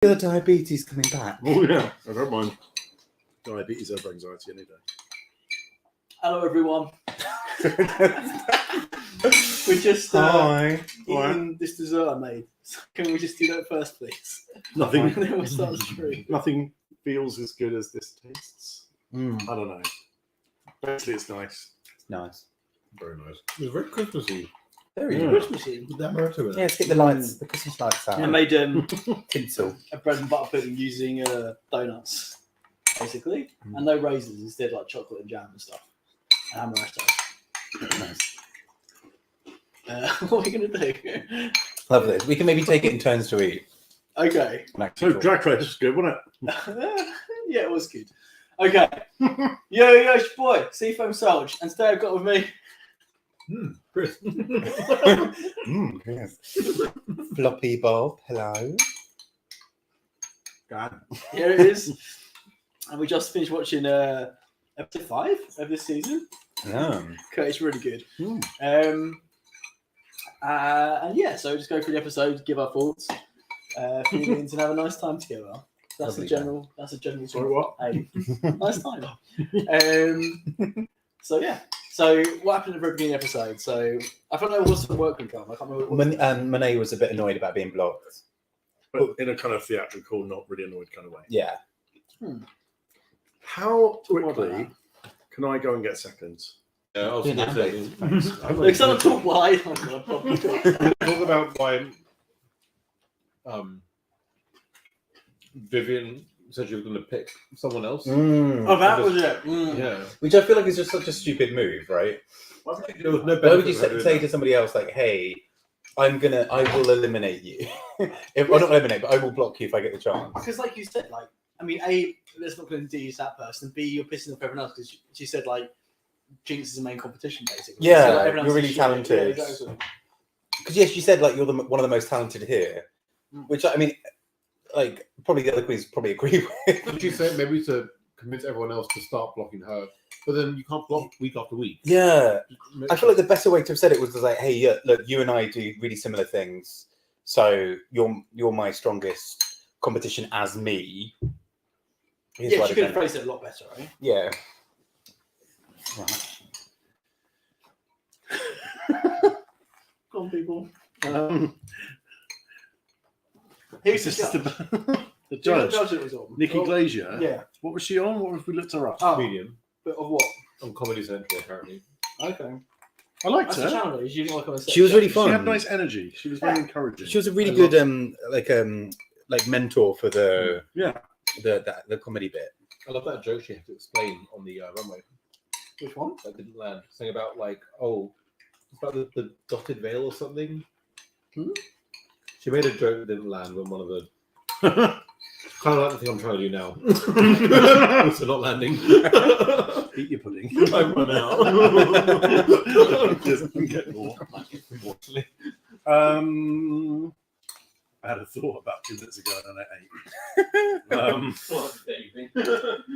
The diabetes coming back. Oh yeah, I don't mind diabetes over anxiety any day. Hello, everyone. We're just Hi. eating this dessert I made. So can we just do that first, please? Nothing. And then we'll start the stream. Nothing feels as good as this tastes. I Mm, don't know. Basically, it's nice. nice. Very nice. It's very Christmassy. Very Yeah. nice. Christmassy. With that Naruto in it. Yeah, let's get the lights, the Christmas lights out. I made Tinsel. a bread and butter pudding using donuts, basically, and no raisins, instead like chocolate and jam and stuff. And amaretto. Nice. What are we going to do? Love this. We can maybe take it in turns to eat. Okay. So Drag Race is good, wasn't Yeah, it was good. Okay. Yo, it's your boy, Seafoam Soldier, and today I've got with me. Chris. Yes. Floppy Bob, hello. God. Here it is. And we just finished watching episode 5 of this season. Yeah. Okay, it's really good. Mm. And yeah, so just go through the episode, give our thoughts, feelings, and have a nice time together. That's Lovely a general. That's a general. Sorry, what? Hey, nice time. So yeah. So what happened at the very beginning of the episode? So I thought there was some work we come. I can't remember. What it was. Monet was a bit annoyed about being blocked. But in a kind of theatrical, not really annoyed kind of way. Yeah. How Talk more about quickly can I go and get seconds? Yeah, I was Didn't going to have say. it. Thanks. Like, someone talk wide. Oh god, probably. Talk about why Vivian said she was going to pick someone else. Oh, that was it. Mm. Yeah. Which I feel like is just such a stupid move, right? There was no Why would benefit you for her say doing to somebody else like, "Hey, I will eliminate you"? Well, not eliminate, but I will block you if I get the chance. Because, like you said, like I mean, A, that's not going to use that person. B, you're pissing off everyone else because she said like Jinx is the main competition basically. Yeah, So, like, everyone you're else really is shit. talented. Yeah, exactly. Because yes, you said like you're one of the most talented here, which I mean, like probably the other queens probably agree with. Did you say maybe to convince everyone else to start blocking her? But then you can't block week after week. Yeah, I feel like the better way to have said it was like, "Hey, yeah, look, you and I do really similar things, so you're my strongest competition as me." Here's Yeah, why she I could have don't- phrased it a lot better, right? Yeah. Right. Come on, people. This Who's the is judge? the Do you know judge, the judge that was on? Nikki Oh, Glazier. Yeah, What was she on? What if we looked her up? Oh. Comedian but of what? on Comedy Central, apparently. Okay. I liked That's the her. channel though. You didn't like what I said. She was really She fun. had nice energy. She was very encouraging. She was a really I good like mentor for the Yeah. the comedy bit. I love that joke she had to explain on the runway Which one? that didn't land. Something about like, oh, it's about the dotted veil or something. She made a joke that didn't land when one of the kind of like the thing I'm trying to do now. Also not landing. Eat your pudding. I run out. Just get more. I had a thought about 2 minutes ago and I ate.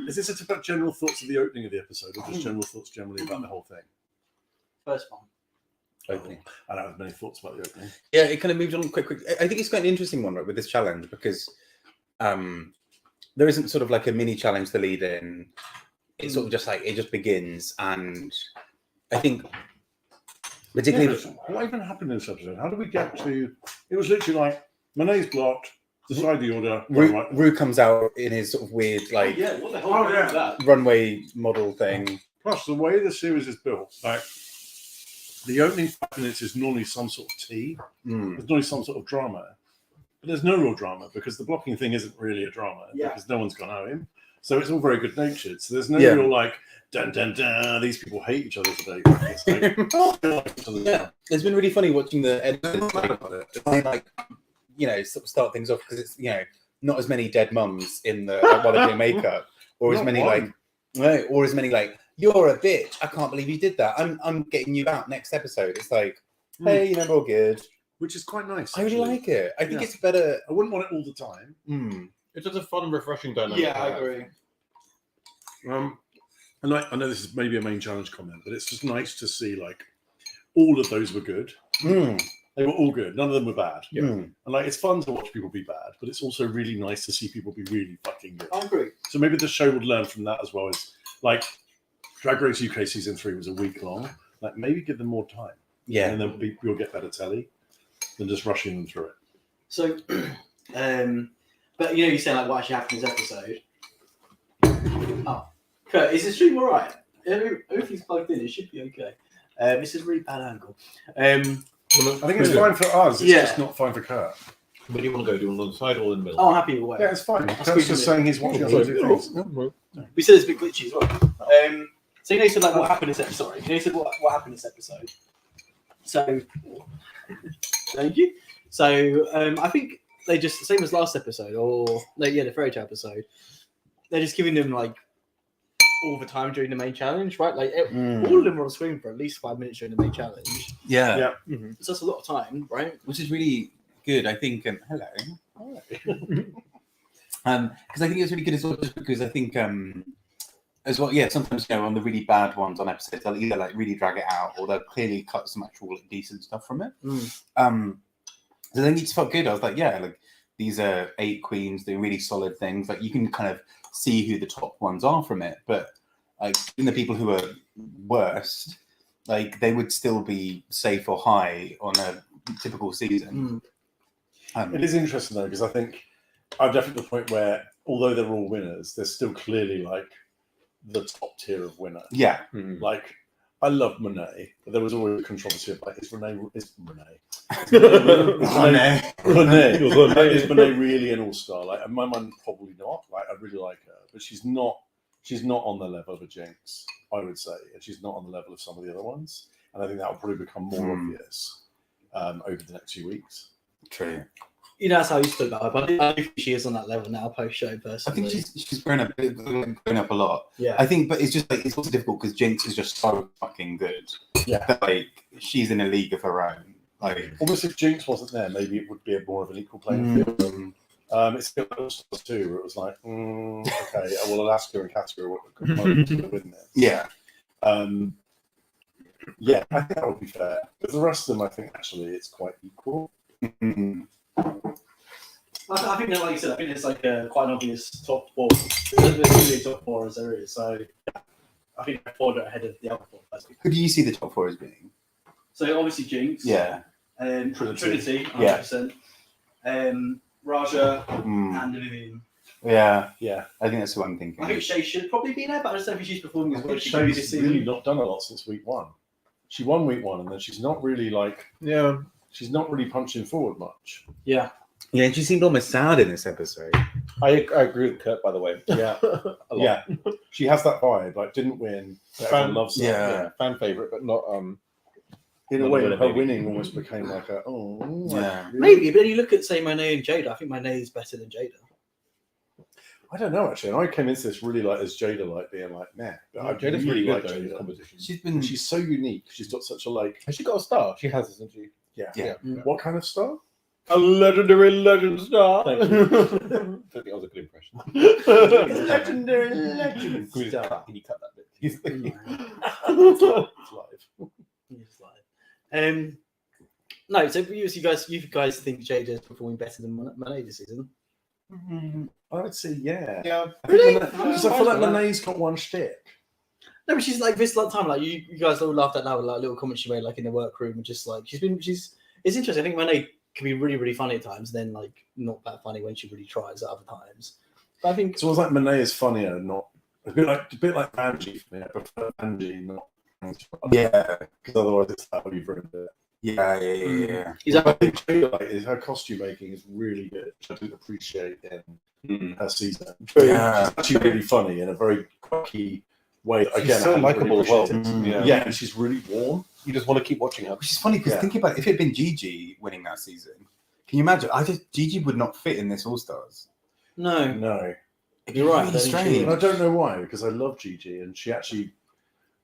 Is this about general thoughts of the opening of the episode or just general thoughts generally about the whole thing? First one. Opening. I don't have many thoughts about the opening. Yeah, it kind of moved on quick. I think it's quite an interesting one, right, with this challenge because there isn't sort of like a mini challenge to lead in. It's sort of just like it just begins, and I think particularly What even happened in this episode? How did we get to? It was literally like Monet's blocked. Decide the order. Rue comes out in his sort of weird like Yeah, what the hell Oh, was yeah. that? runway model thing. Plus, the way the series is built, like the opening 5 minutes is normally some sort of tea. Mm. There's normally some sort of drama, but there's no real drama because the blocking thing isn't really a drama because no one's gone home. So it's all very good natured. So there's no real like dun dun dun. These people hate each other today. It's like, Yeah, it's been really funny watching the editors like you know sort of start things off because it's not as many dead mums in the while they're doing makeup or as Not many one. like you're a bitch. I can't believe you did that. I'm getting you out next episode. It's like, hey, we're all good. which is quite nice. I really actually. like it. I think Yeah. it's better. I wouldn't want it all the time. It's just a fun, refreshing dynamic. Yeah, to I have. agree. And I know this is maybe a main challenge comment, but it's just nice to see like all of those were good. They were all good. None of them were bad. Yeah. And like, it's fun to watch people be bad, but it's also really nice to see people be really fucking good. I agree. So maybe the show would learn from that as well. As like, Drag Race UK season 3 was a week long. Like, maybe give them more time. Yeah. And then you'll get better telly than just rushing them through it. So, but you saying like what actually happened in this episode. Oh, Kurt, is the stream all right? Everything's plugged in. It should be okay. This is a really bad angle. I think it's fine for us. It's just not fine for Kurt. Where do you want to go? Do you want on the side or in the middle? Oh, I'm happy either way. Yeah, it's fine. I'll Kurt's squeeze just it saying he's watching us Oh, do things. We said it's a bit glitchy as well. So you said like what happened in this episode. Sorry, you said what happened in this episode. So, thank you. So I think they just same as last episode, or the fairy tale episode. They're just giving them like all the time during the main challenge, right? Like all of them were on screen for at least 5 minutes during the main challenge. Yeah. So that's a lot of time, right? Which is really good. I think. Hello. Because I think it's really good as well, just because I think as well. Yeah, sometimes on the really bad ones on episodes, they'll either like really drag it out, or they'll clearly cut some actual like, decent stuff from it. So then it's felt good. I was like, yeah, like these are 8 queens doing really solid things. Like you can kind of see who the top ones are from it, but like even the people who are worst, like they would still be safe or high on a typical season. It is interesting though, because I think I'm definitely at the point where, although they're all winners, they're still clearly like the top tier of winner. Yeah. Like I love Monet, but there was always a controversy about is Monet really an all-star? Like in my mind, probably not. Like I really like her, but she's not on the level of a Jinx, I would say, and she's not on the level of some of the other ones. And I think that will probably become more obvious over the next few weeks. True. That's how you stood about her, but I think she is on that level now post-show personally. I think she's grown up a lot. Yeah. I think, but it's just like it's also difficult because Jinx is just so fucking good. Yeah. That, like she's in a league of her own. Like almost if Jinx wasn't there, maybe it would be more of an equal playing field. It's still All-Stars too, where it was like, okay, well, Alaska and Casper could win this. Yeah. Yeah, I think that would be fair. But the rest of them, I think actually it's quite equal. I think that, like you said, I think there's like quite an obvious top 4. There's really a top 4 as there is, so I think they're 4 ahead of the other 4. Who do you see the top 4 as being? So obviously Jinx. Yeah. Trinity. 100%. Raja and Vivian. Yeah. Yeah. I think that's who I'm thinking. I think Shay should probably be there, but I just don't think she's performing as well as she Shay's this really season. not done a lot since week 1. She won week 1, and then she's not really she's not really punching forward much. Yeah. Yeah, and she seemed almost sad in this episode. I agree with Kurt, by the way. Yeah. A lot. Yeah. She has that vibe. Like, didn't win. Everyone loves her. Yeah. Fan favorite, but not In a Not way, winner, her maybe. winning almost became like a Yeah. Maybe, but then you look at, say, Monet and Jada. I think Monet is better than Jada. I don't know actually. And I came into this really like as Jada, like being like, nah. But I Jada's really really like good though in Jada. competition. She's so unique. She's got such a like. Has she got a star? She has, hasn't she? Yeah. What kind of star? A legendary legend star. Thank you. I don't think that was a good impression. Legendary legend Can star. you cut that bit? It's live. It's like, no, so you guys think Jada is performing better than Monet this season? I would say yeah. Yeah. Really? Because I feel like Monet's got one shtick. No, but she's like this time, like you guys all laughed at that with like little comments she made like in the workroom, and just like it's interesting. I think Monet can be really, really funny at times, then like not that funny when she really tries at other times. But I think So it's like Monet is funnier, not a bit like Angie for me. I prefer Angie, not Yeah. because otherwise it's how you've ruined it. Yeah. he's I like, think Jada, like, her costume making is really good, which I didn't appreciate in her season. Yeah. It's actually really funny in a very quirky way. She's Again, so I hadn't likeable as well. appreciated. Yeah, and she's really warm. You just want to keep watching her. Which is funny because Yeah. thinking about it, if it had been Gigi winning that season, can you imagine? Gigi would not fit in this All Stars. no, No, It'd be You're right, really I don't think she strange. and I don't know why, because I love Gigi, and she actually,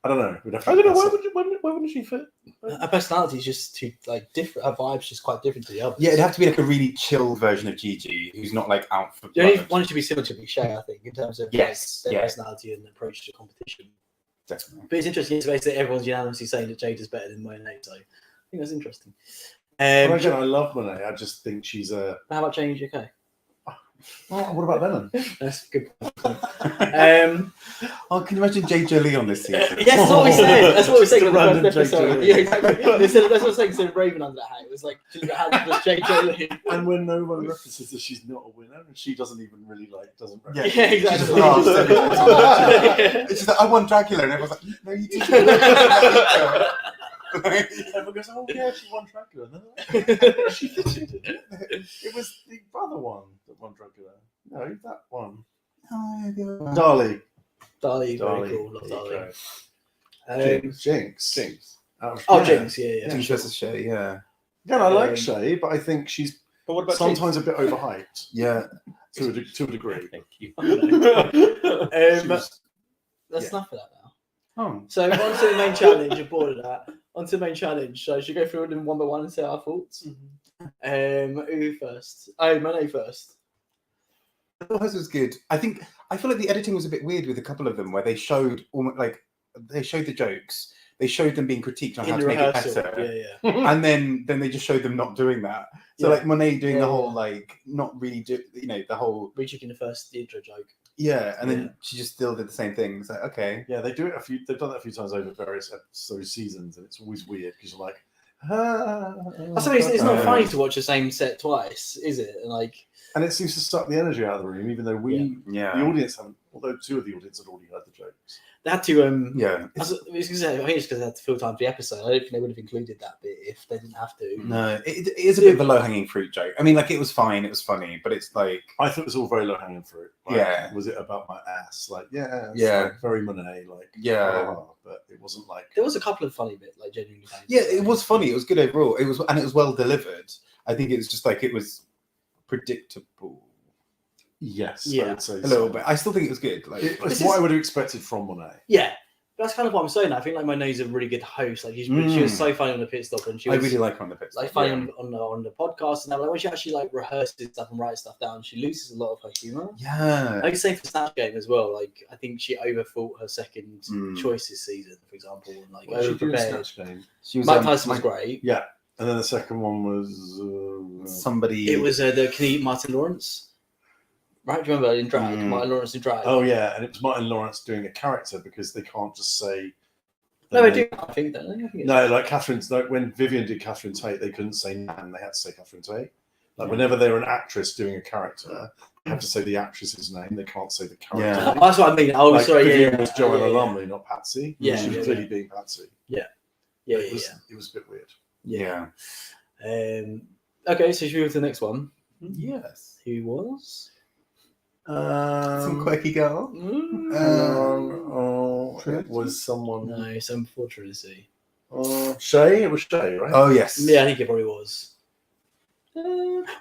I don't know. We'd have to I don't know, guess why wouldn't she fit? her personality is just too like different. Her vibe's just quite different to the others. Yeah, it'd have to be like a really chill version of Gigi who's not like out for The only blood. one should be similar to Big Shay, I think, in terms of Yes, like, their yeah. personality and approach to competition. Definitely. But it's interesting. It's basically everyone's unanimously saying that Jada's better than Monet, so I think that's interesting. But again, I love Monet. I just think she's a. How about Jamie UK? Well, what about Venom? That's good. Oh, can you imagine J.J. Lee on this season? Yes, that's what we said. That's what we said in the Random first episode. J.J. Yeah, exactly. That's what I was saying. Instead of Raven under that hat, it was like J.J. Lee. And when no one references that she's not a winner, and she doesn't even really doesn't. Yeah, Yeah, exactly. She just laughs at it. She's like, I won Dracula, and everyone's like, no, you didn't. Everyone goes, oh yeah, she won Dracula. And they're like, she didn't. It was the brother one that won Dracula. No, that one. Dali. Dali, very cool. Love Dali. Jinx. Jinx, yeah. Jinx versus Shay, yeah. Again, I like Shay, but I think she's But what about sometimes a bit overhyped Yeah. to a degree. Thank you. That's Yeah. enough of that now. Oh. So on to the main challenge. You're bored of that. On to the main challenge. So should we go through them one by one and say our thoughts? Who first? Oh, Monet first. I thought hers was good. I feel like the editing was a bit weird with a couple of them where they showed almost like they showed the jokes, they showed them being critiqued on In how the to make rehearsal. it better, Yeah. and then they just showed them not doing that. So Yeah. like Monet doing the Yeah, whole yeah. like not really do the whole Reaching the first intro joke. and then Yeah. she just still did the same thing. It's like okay, Yeah, they do it they've done that a few times over various seasons, and it's always weird because you're like, That's what it's not Uh, funny to watch the same set twice, is it? And like, and it seems to suck the energy out of the room, even though the audience haven't. Although two of the audience had already heard the jokes. they had to yeah. I think it's because they had to fill time for the episode. I don't think they would have included that bit if they didn't have to. No, it is a bit of a low hanging fruit joke. I mean, like it was fine, it was funny, but it's like I thought it was all very low hanging fruit. Like, Yeah. Was it about my ass? Like, yeah, it's Yeah. like very Monet, like, Yeah. but it wasn't like. There was a couple of funny bits, like genuinely funny. yeah, it was funny. It was good overall. It was well delivered. I think it was just like it was predictable Yes, Yeah. I would say a little bit. I still think it was good. Like It's This what is- I would have expected from Monet. Yeah. That's kind of what I'm saying. I think like Monet's a really good host. Like she was so funny on the pit stop, and she I was really like her on the pit. like funny on the podcast, and that. Like when she actually like rehearses stuff and writes stuff down, she loses a lot of her humor. Yeah. Like same for Snatch Game as well. Like I think she overthought her second Mm. choice this season, for example, and like What did she do in overprepared. Snatch Game? She was Mike Tyson was great. Yeah, and then the second one was somebody. It was the Martin Lawrence. Right, do you remember in drag? Mm. Martin Lawrence in drag. oh yeah, and it was Martin Lawrence doing a character because they can't just say. no, the I name. do. I think that. I think No, like Catherine's. Like when Vivian did Catherine Tate, they couldn't say Nan; they had to say Catherine Tate. Like whenever they're an actress doing a character, they have to say the actress's name. They can't say the character. Yeah. name. That's what I mean. Oh, Like, sorry. Vivian Yeah, was Joanna yeah, Lumley, not Patsy. Yeah, she was yeah, clearly yeah. being Patsy. Yeah, It was a bit weird. Yeah. Okay, so should we go to the next one? Yes. Who was? Some quirky girl. It was someone. No, some before Trinity. Shay. It was Shay, right? Oh yes. Yeah, I think it probably was.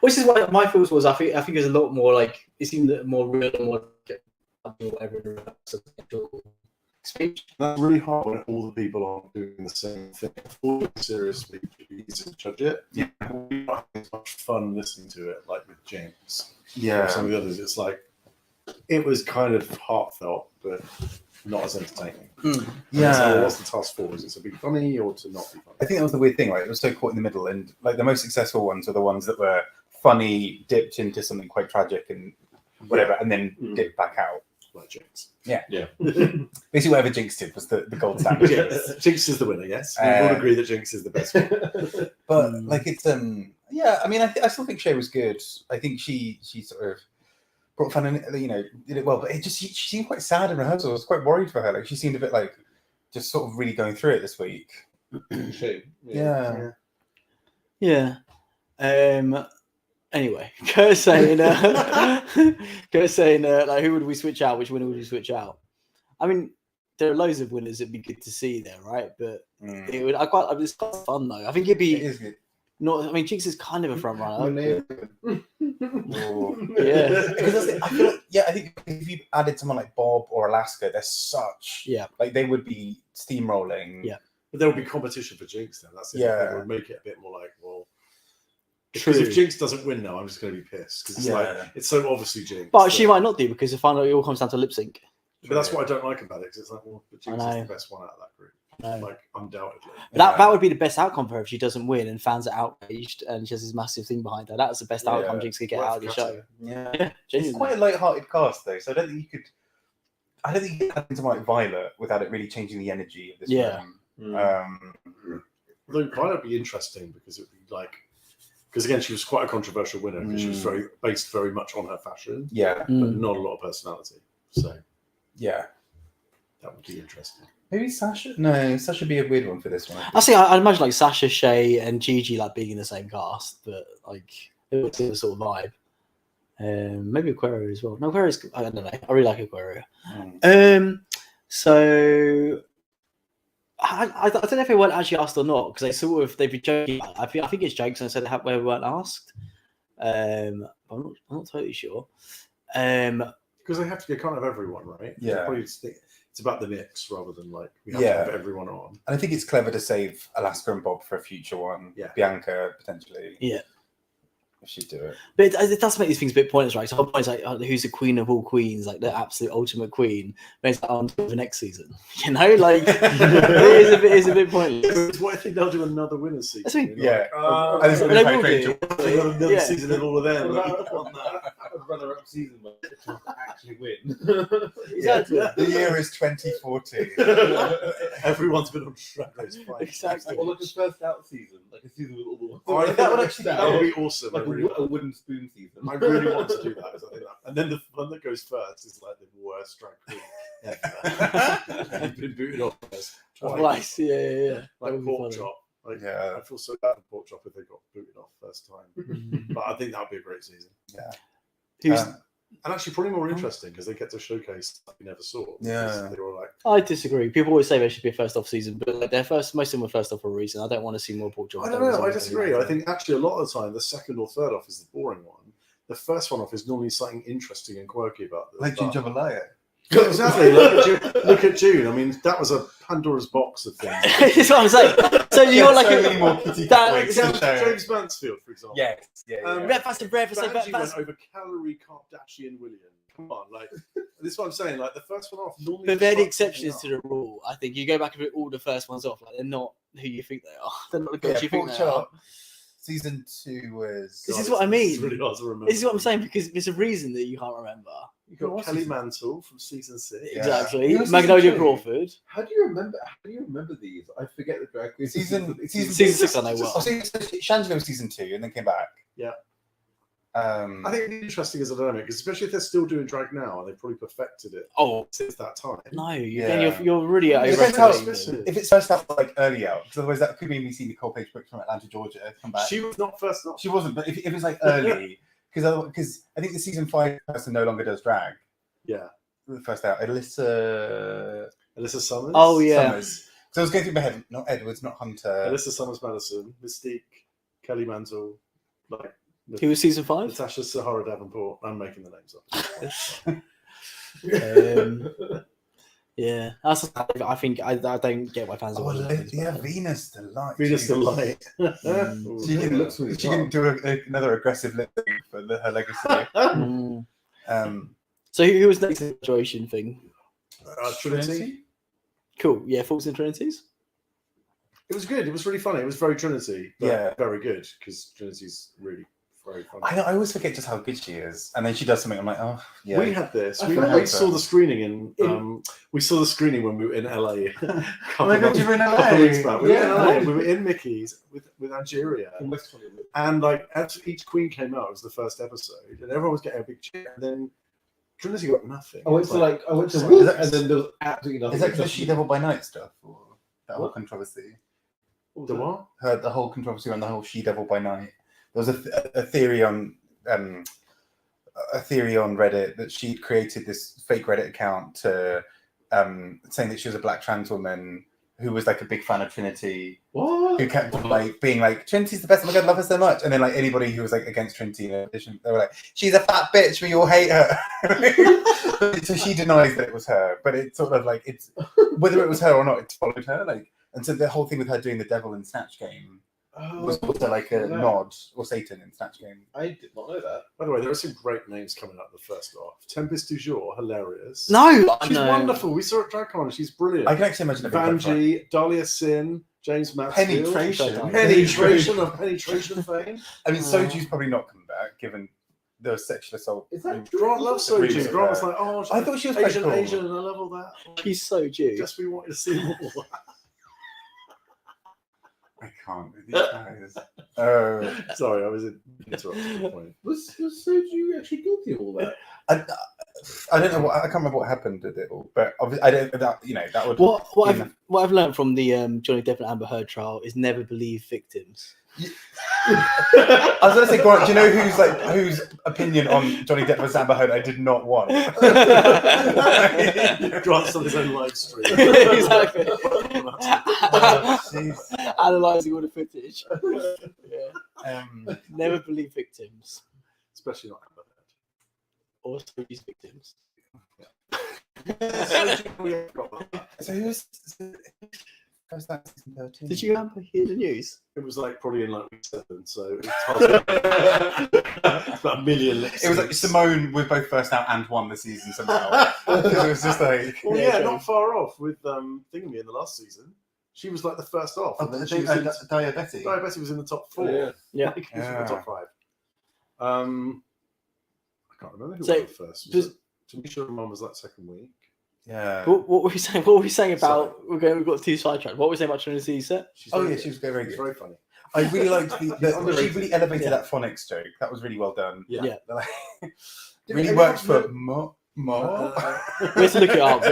Which is what my thoughts was. I think there's a lot more like it seemed more real and more whatever speech. That's really hard when all the people aren't doing the same thing. All the serious speech, it'd be easy to judge it. Yeah. We're not having as much fun listening to it, like with James. Yeah. Or some of the others, it's like it was kind of heartfelt, but not as entertaining. Yeah. So what's the task force? Is it to be funny or to not be funny? I think that was the weird thing. Like it was so caught in the middle, and like the most successful ones are the ones that were funny, dipped into something quite tragic and whatever, and then dipped back out. Like Jinx. Basically, whatever Jinx did was the gold standard. Yes. Jinx is the winner. Yes, we Uh, all agree that Jinx is the best one. But like it's yeah. I mean, I still think Shay was good. I think she sort of brought fun and did it well. But it just she seemed quite sad in rehearsal. I was quite worried for her. Like she seemed a bit like just sort of really going through it this week. Shame. Yeah. Yeah. Anyway, Kurt's saying, like, who would we switch out? Which winner would we switch out? I mean, there are loads of winners it'd be good to see there, right? But it would. It's quite fun though. I think it'd be It is good. not. I mean, Jinx is kind of a front runner. Oh. Yeah. Because I feel like, I think if you added someone like Bob or Alaska, they're such like they would be steamrolling. Yeah. But there would be competition for Jinx then. That's it. Yeah. It would make it a bit more like, well, because if Jinx doesn't win now, I'm just going to be pissed because it's like it's so obviously Jinx. But she might not do because finally it all comes down to lip sync. But that's what I don't like about it because it's like, well, but Jinx is the best one out of that group. No. like undoubtedly. That would be the best outcome for her if she doesn't win and fans are outraged and she has this massive thing behind her. That's the best outcome Jinx could get out of the show. Yeah, Yeah, it's genuinely. quite a light-hearted cast though, so I don't think you could. I don't think you could add into like Violet without it really changing the energy of this room. Although Violet would be interesting because it would be like, because again she was quite a controversial winner because she was based very much on her fashion, Yeah, but not a lot of personality. So yeah, that would be interesting. maybe Sasha. No, Sasha would be a weird one for this one. I see. I imagine like Sasha, Shay, and Gigi like being in the same cast, but like it would be the sort of vibe. Maybe Aquaria as well. No, Aquaria's. I don't know. I really like Aquaria. So I don't know if they weren't actually asked or not because they've been joking. I think it's jokes and I said where we weren't asked. I'm not totally sure. Because they have to get kind of everyone, right? Yeah. Probably it's about the mix rather than like we have to have everyone on. And I think it's clever to save Alaska and Bob for a future one. Yeah. Bianca potentially. Yeah. If she'd do it. But it does make these things a bit pointless, right? So the whole point is like, who's the queen of all queens, like the absolute ultimate queen? But it's like, on to the next season, you know, like it is a bit pointless. What I think they'll do another winners season. That's what I mean. Yeah. Like, This would they be will very do. strange. another season and all of them. runner-up season where they actually win. Exactly. The year is 2014. Everyone's been on Drag Race fight. Exactly. Or like a first out season, like a season with all the ones. Oh, that would be awesome. Like I a wooden spoon season. I really want to do that. I think that. And then the one that goes first is like the worst drag queen ever. I've been booted off first twice. Nice. Yeah. That Like would be Pork funny. Chop. Like, Yeah. I feel so bad for Pork Chop if they got booted off first time. But I think that would be a great season. Yeah. Who's And actually probably more interesting because they get to showcase stuff we never saw. Yeah. They were like, I disagree. People always say they should be a first off season, but like most of them were first off for a reason. I don't want to see more Pork Chop. I don't know. I disagree. I think actually a lot of the time the second or third off is the boring one. The first one off is normally something interesting and quirky about them. Like Ginger Valaya. Exactly. Look at June. I mean, that was a Pandora's box of things. That's what I'm saying. So you're like so many more kitty that- cat wigs to show. James Mansfield, for example. Yes. That's a brave. That actually went over Calorie Kardashian William. Come on, like this is what I'm saying. Like the first one off, normally. But they're the just fucks exceptions to something the rule. I think you go back and put all the first ones off. Like they're not who you think they are. They're not the girls you think Pork they are. Chop. Season 2 was. This up. is what I mean. It's really hard to remember. This is what I'm saying because there's a reason that you can't remember. You got Kelly Mantle from season 6. Yeah. Exactly. Who was Magnolia season two? Crawford. How do you remember these? I forget the drag queen. Season Season 6 I know well. Oh, Shangela was season 2 and then came back. Yeah. I I think it's interesting as a dynamic, especially if they're still doing drag now and they've probably perfected it Oh since that time. no, Yeah. you're really It depends how- overestimating. if it's first out like early out, because otherwise that could mean we see Nicole Page Brooks from Atlanta, Georgia come back. She was not first off. She wasn't, but if it's like early, because I think the season 5 person no longer does drag. Yeah. The first out, Alyssa Summers. Oh yeah. Summers. So I was going through my head, not Edwards, not Hunter. Alyssa Summers Madison, Mystique, Kelly Mantle, like Who was season 5? Natasha Sahara Davenport. I'm making the names up. Yeah, that's. I think I don't get why fans are. Oh, watching this, yeah, but- Venus Delight. Venus Jesus. Delight. Mm. She didn't, looks really she didn't do another aggressive lip sync for her legacy. Mm. So who was next in the graduation thing? Trinity. Cool. Yeah, Faults and Trinities. It was good. It was really funny. It was very Trinity. But Yeah. very good because Trinity's really very funny. I know. I always forget just how good she is, and then she does something. I'm like, oh yeah. We had this. I We forgot saw that. the screening we saw the screening when we were in LA. Oh my god, you were in couple of LA. weeks back. We were in Yeah. LA. We were in Mickey's with Angeria. In West Hollywood. And like as each queen came out, it was the first episode, and everyone was getting a big cheer. And then Trinity got nothing. I went to Like, Whoop, and then there was absolutely nothing. Is that the She Devil by Night stuff, or that whole What? controversy? the what? Heard the whole controversy on the whole She Devil by Night. There was a theory on Reddit that she created this fake Reddit account to saying that she was a black trans woman who was like a big fan of Trinity, What? who kept like being like, Trinity's the best, oh my god, I love her so much. And then like anybody who was like against Trinity in addition, they were like, she's a fat bitch, we all hate her. So she denies that it was her, but it's sort of like, it's whether it was her or not, it's followed her. Like, and so the whole thing with her doing the devil in Snatch Game was also like a nod, or Satan in Snatch Game. I did not know that. By the way, there are some great names coming out of the first half. Tempest du Jour, hilarious. No, She's wonderful. We saw her at DragCon. She's brilliant. I can actually imagine a big Vanjie, Dahlia Sin, James Mansfield. Penetration. Penetration of fame. I mean, Soju's probably not coming back, given the sexual assault. Is that Grant loves Soju. Grant was like, oh, I thought she was quite Asian, cool. Asian, and I love all that. She's so Jew. Just we wanted to see more. I can't with these guys. Oh. Sorry, I was interrupting the point. Was Soju actually guilty of all that? I don't know. I can't remember what happened at it all, but obviously, I don't. That that would. What I've learned from the Johnny Depp and Amber Heard trial is never believe victims. I was going to say, Grant, do you know whose opinion on Johnny Depp versus Amber Heard I did not want? Grant's on his own live stream. Exactly. Jeez. Analysing all the footage. Yeah. Um, Never believe victims. Especially not Amber Heard. Or these victims. so who's that season 13? Did you hear the news? It was like probably in like week 7, so it's hard. It's about a million. It was like Simone was both first out and won the season somehow. It was just like, well, not far off with Thingy in the last season. She was like the first off, and then she was in, Diabetes. Diabetes was in the top 4. Yeah. Like, she was in the top 5. I can't remember who So, was first. Was it Tanisha Ramon was that second week? Yeah. What were we saying? What were we saying about? We've got too sidetracked. What were we saying about Trinity set? She's Oh very yeah, good. she was very She's good. very funny. I really liked she really elevated Yeah. that phonics joke. That was really well done. Yeah. Really worked for Mo. We have to look it up.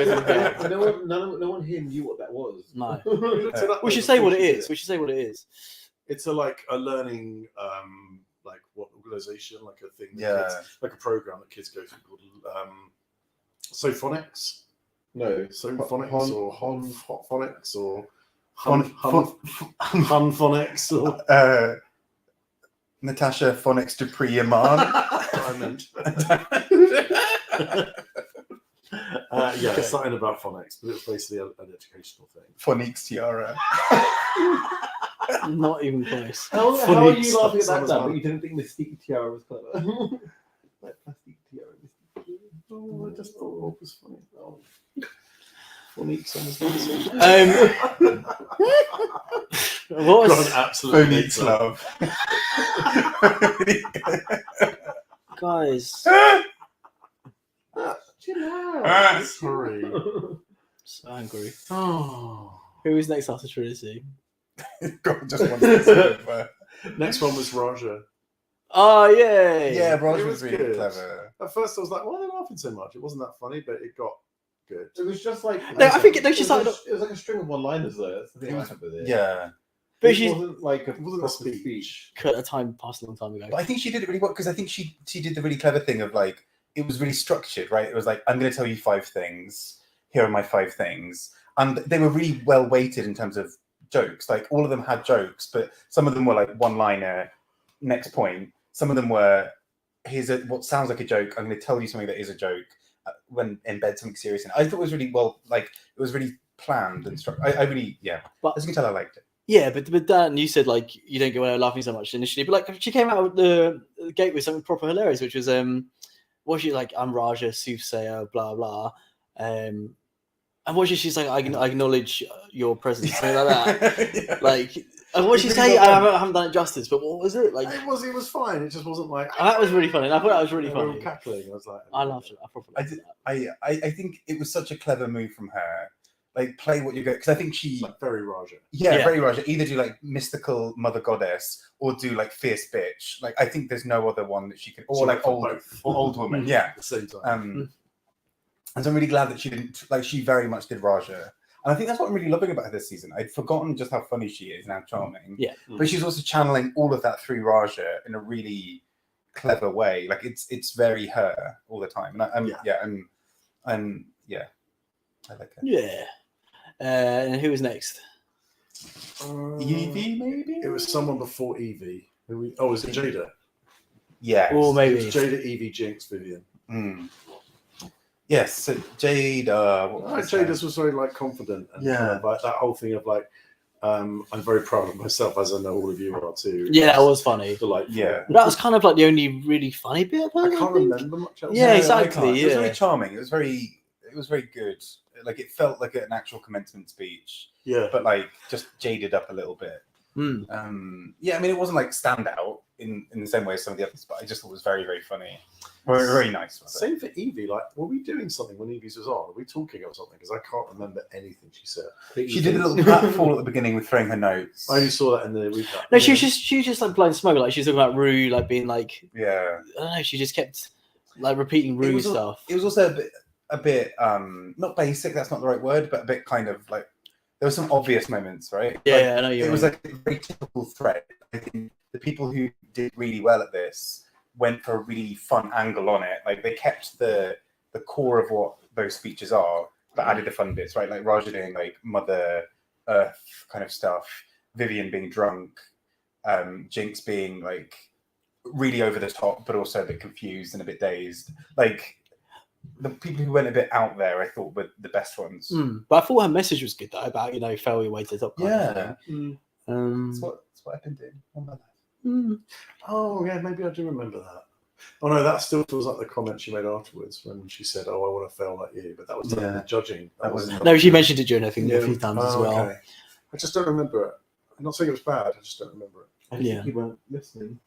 No one here knew what that was. No. So that We was should the say what it feature is. bit. We should say what it is. It's a learning like what organization, like a thing. That Yeah. kids, like a program that kids go through called Sophonics. No. Sophonics or Hot Phonics or Phonics. Phonics or Natasha Phonics Dupree Iman. I meant. Yeah, something about phonics, but it was basically an educational thing. Phonics Tiara. Not even close. How are Phonics you laughing at that sounds now? fun. But you didn't think Mystique Tiara was clever. Like plastic tiara. Oh, I just thought it was funny. Oh. Phonics sounds What was absolutely Phonics love. guys? Chill out. Sorry. So angry. Oh. Who is next after Trinity? God, just one episode, but- Next one was Raja. Oh yay! Yeah, Raj It was was really good. clever. At first, I was like, "Why are they laughing so much?" It wasn't that funny, but it got good. It was just like No, I think it was started. it was like a string of one-liners though. That's the thing I had with it. Yeah. But It she's wasn't like a It wasn't a proper speech. cut a time passed a long time ago. But I think she did it really well because I think she did the really clever thing of like it was really structured, right? It was like I'm going to tell you 5 things. Here are my 5 things, and they were really well weighted in terms of jokes. Like all of them had jokes, but some of them were like one-liner. Next point. Some of them were here's what sounds like a joke. I'm going to tell you something that is a joke. When embed something serious in it. I thought it was really well, like it was really planned and structured. I really, yeah. But as you can tell, I liked it. yeah, but Dan, you said like you don't get away with laughing so much initially, but like she came out of the gate with something proper hilarious, which was what was she like? I'm Raja, soothsayer, blah blah. And what she's like, I acknowledge your presence, something like that. Yeah. Like, and what she say? I haven't done it justice, but what was it like? It was fine. It just wasn't like That was really funny. I thought that was really we were funny. cackling. I was like, I laughed at that. I probably I laughed did. at that. I think it was such a clever move from her. Like play what you go because I think she, like very Raja. Yeah. very Raja. Either do like mystical mother goddess or do like fierce bitch. Like I think there's no other one that she can, or She like went for old both. or old woman. Yeah. At the same time. And so I'm really glad that she didn't like. She very much did Raja. And I think that's what I'm really loving about her this season. I'd forgotten just how funny she is and how charming. Yeah. But she's also channeling all of that through Raja in a really clever way. Like it's very her all the time. And I like her. Yeah. And who was next? Evie, maybe? It was someone before Evie. Was it Jada? Yeah. Or It maybe was Jada, Evie, Jinx, Vivian. Yes, so Jada. What was Jada's was very like confident and kind of like that whole thing of like I'm very proud of myself, as I know all of you are too. Yeah, that was funny. Delightful. Yeah. That was kind of like the only really funny bit of it. I can't remember much else. Yeah, No, exactly, I can't. It was yeah. very charming. It was very good. Like it felt like an actual commencement speech, Yeah. but like just jaded up a little bit. Yeah, I mean, it wasn't like standout in the same way as some of the others, but I just thought it was very, very funny. Very, very nice. Same for Evie. Like, were we doing something when Evie's was on? Are we talking or something? Because I can't remember anything she said. She did a little pratfall at the beginning with throwing her notes. I only saw that in the recap. No, she was just like blowing smoke. Like she was talking about Rue, like being like, Yeah. I don't know. She just kept like repeating Rue stuff. It was also a bit not basic. That's not the right word, but a bit kind of like there were some obvious moments, right? Yeah, like, I know you. It was like a very typical thread. I think the people who did really well at this went for a really fun angle on it. Like they kept the core of what those speeches are, but added the fun bits, right? Like Raja doing like Mother Earth kind of stuff, Vivian being drunk, Jinx being like really over the top, but also a bit confused and a bit dazed. Like the people who went a bit out there, I thought were the best ones. But I thought her message was good though about fail your way to the top. Yeah, That's what I've been doing all my life. Oh yeah, maybe I do remember that. Oh no, that still feels like the comment she made afterwards when she said, "Oh, I want to fail like you," but that was the judging. That wasn't. No, she mentioned it during her thing a few times as well. Okay. I just don't remember it. I'm not saying it was bad. I just don't remember it. I think you weren't listening.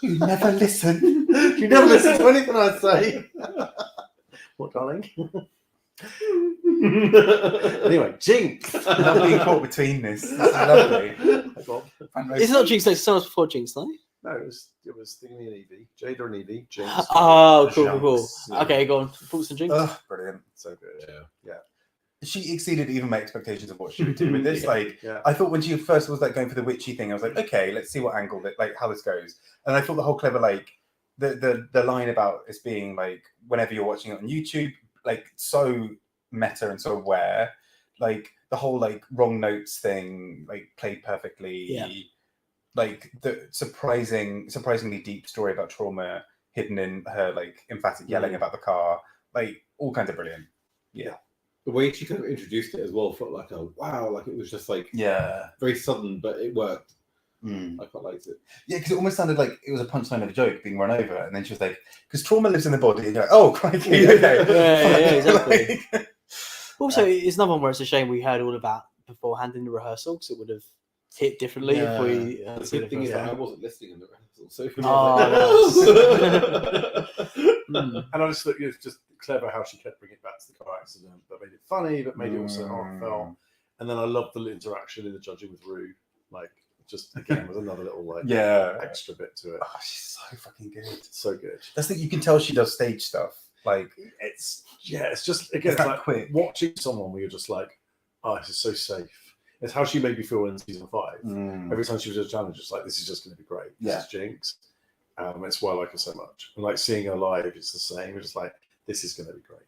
You never listen. You never listen to anything I say. What, darling? Anyway, Jinx. Not being caught between this. That's lovely. It's not Jinx, it's someone before Jinx, no? No, it was Thingy and Evie. Jada and Evie. Jinx. Oh, cool. Yeah. Okay, go on. Thoughts on Jinx? Brilliant. So good. Yeah. She exceeded even my expectations of what she would do with this. Yeah. I thought when she first was like going for the witchy thing, I was like, okay, let's see what angle that, like, how this goes. And I thought the whole clever, like, the line about it being like, whenever you're watching it on YouTube, like, so meta and so aware, like the whole like wrong notes thing, like played perfectly. Yeah. Like the surprisingly deep story about trauma hidden in her like emphatic yelling about the car, like all kinds of brilliant. Yeah. The way she kind of introduced it as well felt like a wow, like it was just like very sudden, but it worked. I quite liked it. Yeah, because it almost sounded like it was a punchline of a joke being run over, and then she was like, "Because trauma lives in the body." And you're like, "Oh, crikey!" Okay. Yeah, exactly. Also, it's another one where it's a shame we heard all of that beforehand in the rehearsal, because it would have hit differently if we. The good thing is that I wasn't listening in the rehearsal, so. And I just thought it was just clever how she kept bringing it back to the car accident, but made it funny, but made it also heartfelt. And then I loved the interaction in the judging with Rue, like. Just again was another little like extra bit to it. Oh, she's so fucking good. So good. That's the thing, you can tell she does stage stuff. Like it's just again it's like quick. Watching someone where you're just like, oh, this is so safe. It's how she made me feel in season 5. Every time she was a challenge, it's like this is just going to be great. This is Jinx. It's why I like her so much. And like seeing her live, it's the same. It's just like this is going to be great.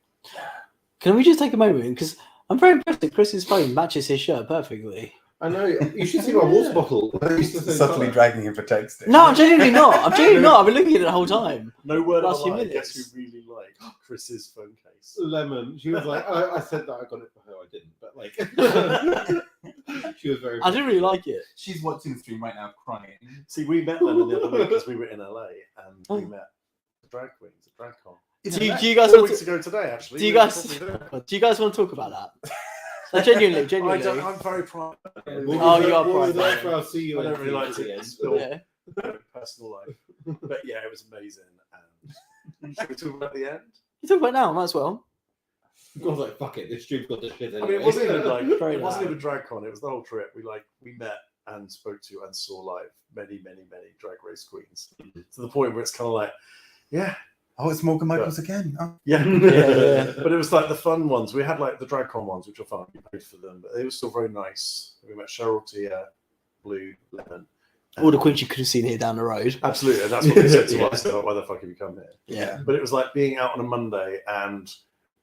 Can we just take a moment because I'm very impressed that Chris's phone matches his shirt perfectly. I know. You should see my water bottle. Subtly dragging him for texting. No, I'm genuinely not. I've been looking at it the whole time. No word Last of few a lie. minutes. Guess who really liked Chris's phone case? Lemon. She was like, I said that I got it for her. I didn't, but like, she was very. I didn't really like it. She's watching the stream right now, crying. See, we met Lemon the other week because we were in LA and we met the drag queens, the drag con. Do you guys 4 want weeks to? ago today? Actually, Do you guys want to talk about that? No, genuinely. I'm very proud. Oh, you are proud. proud. I'll see you. I don't really like to spill Yeah. personal life, but yeah, it was amazing. And should we talk about the end? You talk about it now, might as well. I was like, fuck it, this stream's got this shit. I mean, it wasn't even like Very it wasn't loud. even drag con. It was the whole trip. We met and spoke to and saw live many drag race queens to the point where it's kind of like, yeah. Oh, it's Morgan Michaels again. Oh. Yeah. Yeah. But it was like the fun ones. We had like the drag con ones, which were fun. We paid for them, but they were still very nice. We met Cheryl, Tia, Blue, Lemon. All the queens you could have seen here down the road. Absolutely, and that's what they said to us. Like, why the fuck have you come here? Yeah. But it was like being out on a Monday, and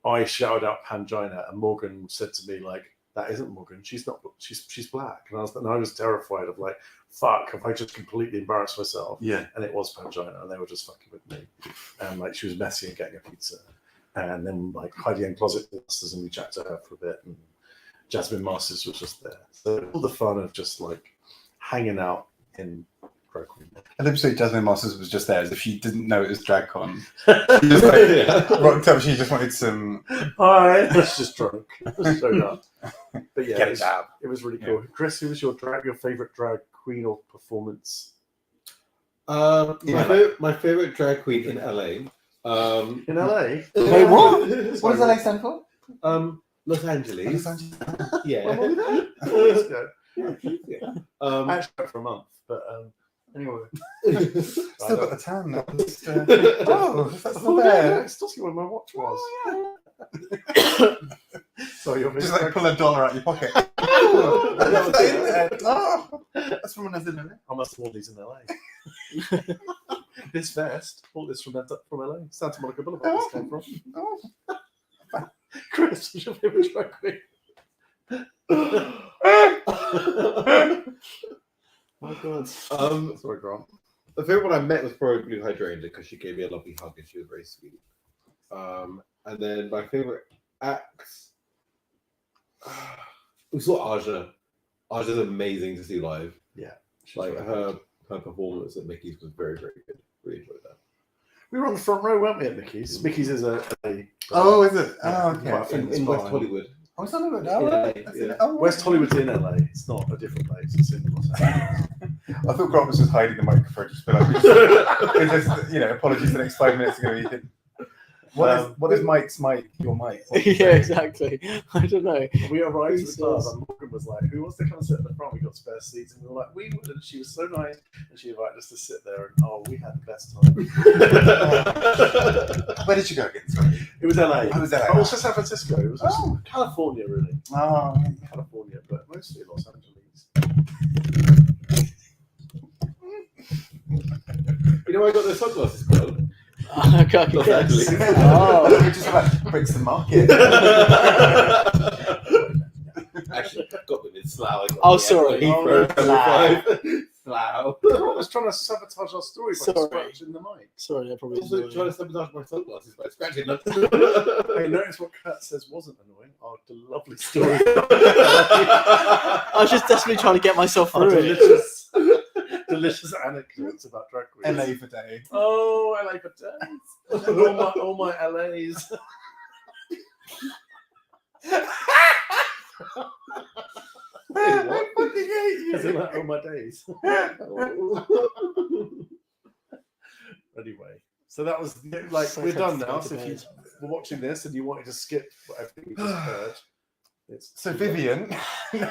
I shouted out Pangina, and Morgan said to me like, "That isn't Morgan. She's not. She's black." And I was terrified of like, fuck, have I just completely embarrassed myself? Yeah. And it was Pangina, and they were just fucking with me. And like she was messy and getting a pizza, and then like Heidi in closet masters, and we chatted to her for a bit, Jasmine Masters was just there. So all the fun of just like hanging out in drag queen. I love say Jasmine Masters was just there as if she didn't know it was DragCon. She just like rocked up. She just wanted some. Hi, it's just drunk. Just showed up. But yeah, Get it was really cool. Chris, who was your favorite drag queen or performance? My favorite drag queen in LA. In LA? Wait, what? What does LA stand for? Los Angeles. Yeah. Let's go. Yeah. I actually went for a month, but anyway. Still got the tan. That's Oh, not yeah, bad. it's still where my watch was. So you're Just like pull $1 out your pocket. That's from when I was in LA. I must have worn these in LA. This vest, bought this from LA. Santa Monica Boulevard. This came from. Chris, what's your favorite drag queen? My God. Sorry, Grant. The favorite one I met was probably Blue Hydrangea because she gave me a lovely hug and she was very sweet. And then my favorite acts, we saw Aja. Aja's amazing to see live. Yeah, Like her performance at Mickey's was very, very good. Really enjoyed that. we were on the front row, weren't we, at Mickey's? Mickey's is a Oh, is it? yeah, Oh, okay. quite a famous In West bar. Hollywood. I was talking about In LA, That's yeah. it. Oh, West Hollywood's in LA. It's not a different place. It's in Los Angeles. I thought Grant was just hiding the microphone. Just be like, it's just, apologies. The next 5 minutes are going to be hidden. What is Mike's mic? Your mic? What do you Yeah, say? exactly. I don't know. We arrived at the bar Jesus. and Morgan was like, who wants to come and sit at the front? We got spare seats and we were like, we would. And she was so nice. And she invited us to sit there and we had the best time. Where did you go again? Sorry. It was LA. It was LA. Oh, it was just San Francisco. It was just California, really. Oh, California, but mostly Los Angeles. You know where I got those sunglasses from? I can't Los guess. Angeles. Oh. it just like breaks the market. Actually, got them in Slough. Oh, sorry. Heathrow, Slough. Slough. I was trying to sabotage our story by Sorry. scratching the mic. Sorry, I probably Also annoying. trying to sabotage my sunglasses by scratching them. Hey, notice what Kurt says wasn't annoying. Oh, the lovely story. I was just desperately trying to get myself Oh, through it. delicious anecdotes about drag queens. LA for day. Oh, LA for days. all my LAs. I fucking hate As in, you. like, all my days. Anyway, so that was like So we're done now. complicated So if you days. were watching this and you wanted to skip everything we just heard, it's So Vivian.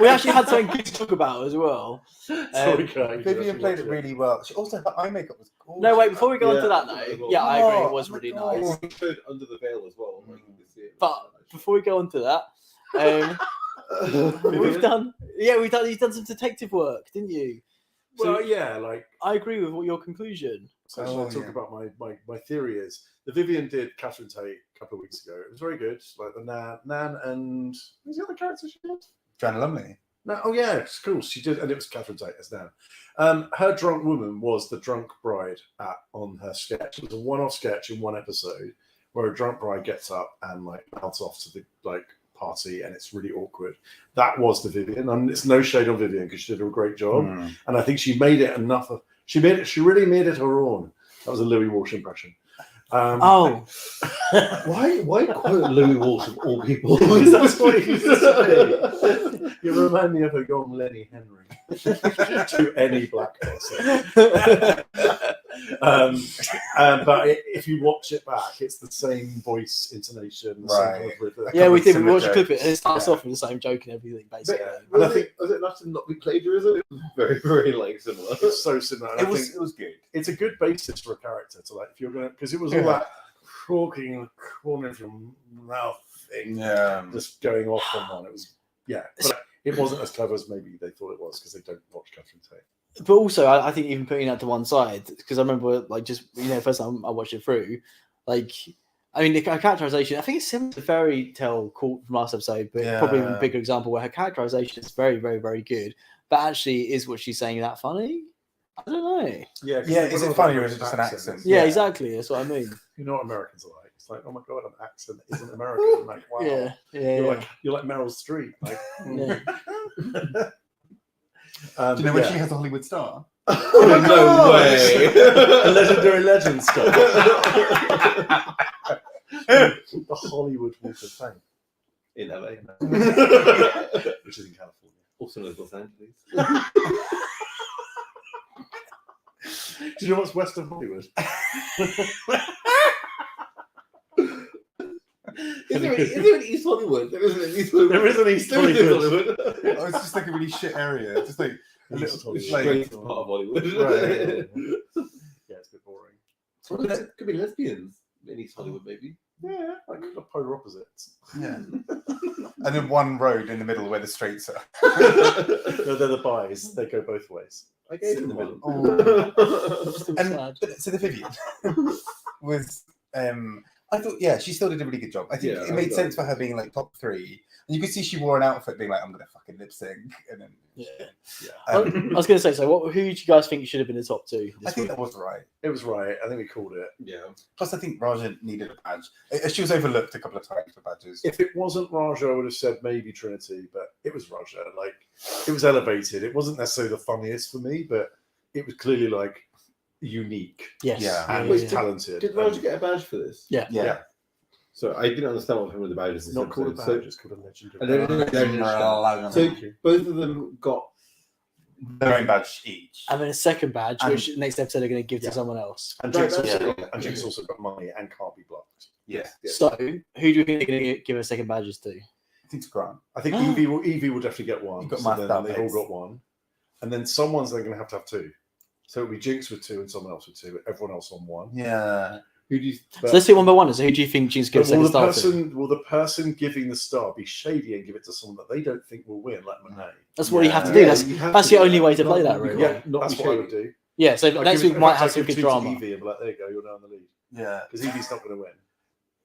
We actually had something good to talk about as well. Sorry, Kurt, you Vivian actually played watched it really well. She also her eye makeup was gorgeous. No, wait, before we go on to Yeah. that though, yeah, I agree, it was Oh my really God. nice. He showed Under the Veil as well. Like, you can see it. But before we go on to that, you've done some detective work, didn't you? Well, yeah, like I agree with what your conclusion. so shall I talk yeah. about my theory is the Vivian did Catherine Tate a couple of weeks ago. It was very good. Like the Nan and who's the other character she did? Joanna Lumley. No, oh yeah, it's cool. She did, and it was Catherine Tate as Nan. Her drunk woman was the drunk bride on her sketch. It was a one-off sketch in one episode where a drunk bride gets up and like mouths off to the party, and it's really awkward. That was the Vivian, and it's no shade on Vivian because she did a great job, and I think she made it enough of. She really made it her own. That was a Louis Walsh impression. Oh, Why quote Louis Walsh of all people? Because that's what he used to say. You remind me of a young Lenny Henry to any black person. But if you watch it back, it's the same voice, intonation, the same kind of rhythm. yeah, we did. We similar watched a clip of it, jokes. and it starts Yeah. off with the same joke and everything, basically. And I think- was it not to not be plagiarism? It was very, very like similar. It's so similar. And I think It was good. it's a good basis for a character to like if you're gonna because it was all Yeah. that talking in the corner of your mouth thing, Yeah. just going off on one. It was but it wasn't as clever as maybe they thought it was because they don't watch Catherine Tate. But also, I think even putting that to one side, because I remember, like, just first time I watched it through, like, I mean, the characterization, I think it's similar to Fairy Tale Court from last episode, but probably even a bigger example where her characterization is very, very, very good. But actually, is what she's saying that funny? I don't know. Yeah, Yeah, is it funny or is it just an accent? Yeah, Yeah. exactly. That's what I mean. You know what Americans are like. It's It's like, oh my god, an accent that isn't American. Like, wow. Yeah. You're like Meryl Streep. Like, Yeah. Do you know when she has a Hollywood star? No way. A legendary legend stuff. The Hollywood Walk of Fame. In LA. Which is in California. Also known as Los Angeles. Do you know what's west of Hollywood? Is there an East Hollywood? There isn't an East Hollywood. There is an East There is Hollywood. Oh, it's just like a really shit area. Just like a East little, Hollywood. it's like, Straight part of Hollywood. Right. Yeah, it's a bit boring. Could be lesbians in East Hollywood, maybe. Yeah, like the polar opposites. yeah. And then one road in the middle where the straights are. No, they're the bis. They go both ways. I gave it in the middle. Still And sad. so the Vivian was I thought, yeah, she still did a really good job. I think Yeah, it I made thought- sense for her being like top 3. And you could see she wore an outfit being like, I'm gonna fucking lip sync, and then Yeah. Yeah. I was going to say, so who do you guys think should have been the top 2? I think that was right. It was right. I think we called it. Yeah. Plus, I think Raja needed a badge. She was overlooked a couple of times for badges. If it wasn't Raja, I would have said maybe Trinity, but it was Raja. Like, it was elevated. It wasn't necessarily the funniest for me, but it was clearly like unique Yes. Yeah. and Yeah, yeah. talented. Did Roger get a badge for this? Yeah. Yeah. So I didn't understand what happened with the badges. This Not called a episode. badge, it's called a legendary. And then- So So both of them got. their own badge each. And then a second badge, And- which next episode are going to give Yeah. to someone else. And Right, Jinx, that's also, it. and Jinx also got money and can't be blocked. Yeah, Yeah. So, who do you think they're going to give a second badges to? I think it's Grant. I think Evie will definitely get one. You've got so math then down they've base. all got one. And then someone's then going to have 2. So it'll be Jinx with 2 and someone else with 2, everyone else on 1. Yeah. Who do you? So let's do it one by one. So, who do you think she's going to will, second the star to? will the person giving the star be shady and give it to someone that they don't think will win, like Monet? That's what you have to Yeah. do. you have That's to the do only way to Not- play that, you really. can't not That's be what I shady. would do. Yeah, so I'd next give it- week in might fact, have I'd some give good 2 to drama. Evie and be like, there you go, you're down the lead. Yeah. Because Evie's not going to win.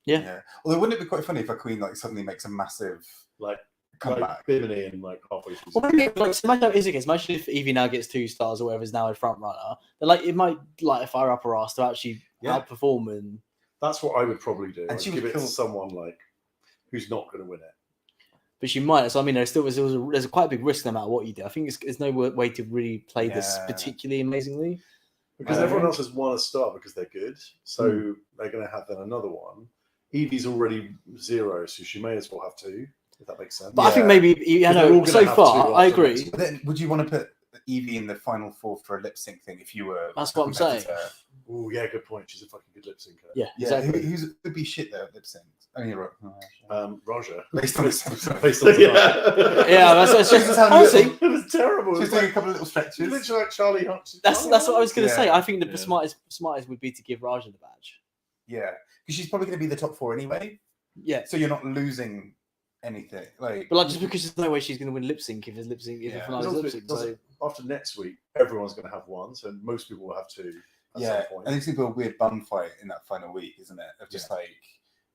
Yeah. Although wouldn't it be quite funny if a queen like suddenly makes a massive Like comeback? Bimini and like halfway through. Well, maybe like, so imagine how easy it is. Imagine if Evie now gets 2 stars or whatever is now a front runner. Then like it might like fire up her ass to actually Yeah. outperform and. That's what I would probably do. And I'd she give would it to kill- someone like who's not going to win it. But she might. So I mean, there's quite a big risk no matter what you do. I think there's no way to really play this Yeah. particularly amazingly. Because everyone else has won a star because they're good. So they're going to have then another one. Evie's already 0, so she may as well have 2, if that makes sense. But I think maybe Because they're all know. gonna So have far, to I after agree. next But then, would you want to put Evie in the final 4 for a lip sync thing if you were? That's a what I'm saying. competitor? Oh, yeah, good point. She's a fucking good lip syncer. Yeah, Yeah, exactly. who's would be shit though at lip syncs? Only Roger. based on this episode. Based on Yeah. Yeah, that's She's just having a honestly, little- It was terrible. It She's was doing like, a couple of little stretches. literally like Charlie Hunt. that's what I was going to say. Yeah. I think the Yeah. smartest would be to give Raja the badge. Yeah, because she's probably going to be the top 4 anyway, Yeah, so you're not losing anything. Like, but like just because there's no way she's going to win lip sync if there's lip sync if Yeah. the finale's Because lip sync. also- So After next week, everyone's going to have 1, so most people will have 2 at yeah, some point. and it's going to be a weird bun fight in that final week, isn't it? Of just like,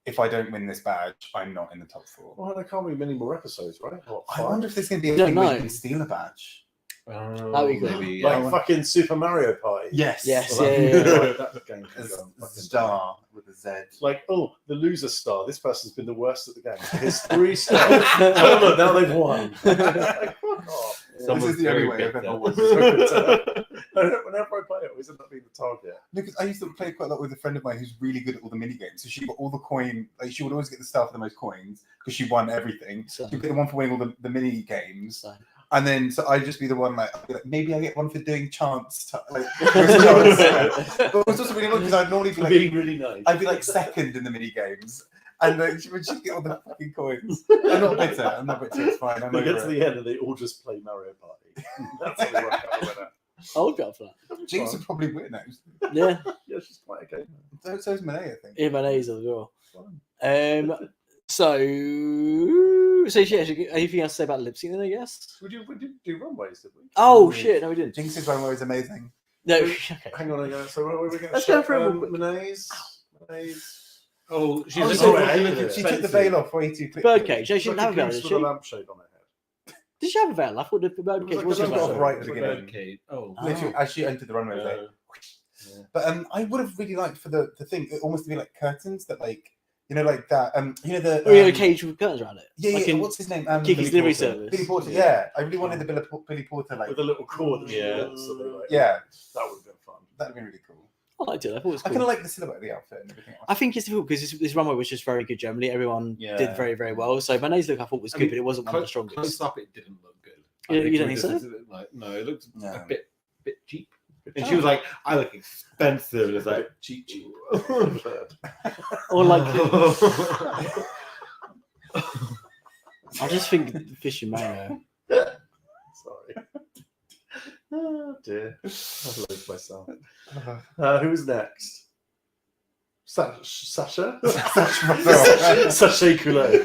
if I don't win this badge, I'm not in the top 4. Well, there can't be many more episodes, right? What, I 5? wonder if there's going to be a Don't thing where know. you can steal a badge. That'd be good. Maybe, Like Yeah. fucking Super Mario Party. Yes. Yes, Well, yeah, that- yeah, right, that game can A go on fucking star with a Z. Like, oh, the loser star. This person's been the worst at the game. Here's 3 stars. Oh, look, now they've won. Like, fuck off. This is the only way I've ever won. Whenever I play it, I always end up being the target. Because I used to play quite a lot with a friend of mine who's really good at all the mini games. So she got all the coin, like she would always get the star for the most coins because she won everything. So- She'd get the one for winning all the mini games. So- And then so I'd just be the one like, I'd be like, maybe I get one for doing chance. Like, chance. But it was also really annoying because I'd normally be like, Being really nice. I'd be like second in the mini games. And she would just get all the fucking coins. I'm not bitter. I'm not bitter. It's fine. I'm They get to over it. the end and they all just play Mario Party. That's how they work out the winner. I would go for that. Jinx would probably win actually. Yeah, Yeah, she's quite a gamer. So is Monet, I think. M&A's as well. Fun. So yeah, anything else to say about lip sync then, I guess? We did do runways, did we? Oh shit, no we didn't. Jinx's runway is amazing. No, okay. Hang on again. So where were we going to Let's go for a Monet's. Oh, she's Oh, just sorry, so I hated it. She took the veil off way too quickly. Birdcage. She didn't Like have a a veil, goose did with a she? lampshade on her head. Did she have a veil? I thought the birdcage like was a a She got off veil. right at the beginning. Birdcage. Oh. Literally, as she entered the runway, it was like, but I would have really liked for the thing it almost to be like curtains that like You know, like that. You know the. Oh, yeah, a cage with curtains around it. Yeah, Like yeah. in What's his name? Kiki's Delivery Service. Billy Porter. Yeah, I really wanted the Billy Porter like. With a little cord. Yeah. Yeah, That would have been fun. that'd be really cool. I liked it. I thought it was I cool. kind of like the silhouette of the outfit and everything else. I think it's difficult because this runway was just very good generally. Everyone did very, very well. So Monet's look I thought was good, but it wasn't one of the strongest. Close up, it didn't look good. You don't think so? No, it looked a bit cheap. And Oh. she was like, "I look expensive." And it's like Cheap. Or like, I just think fish and mayo. Sorry. Oh dear. I've loathed myself. Who's next? Sasha? Sasha Coulee.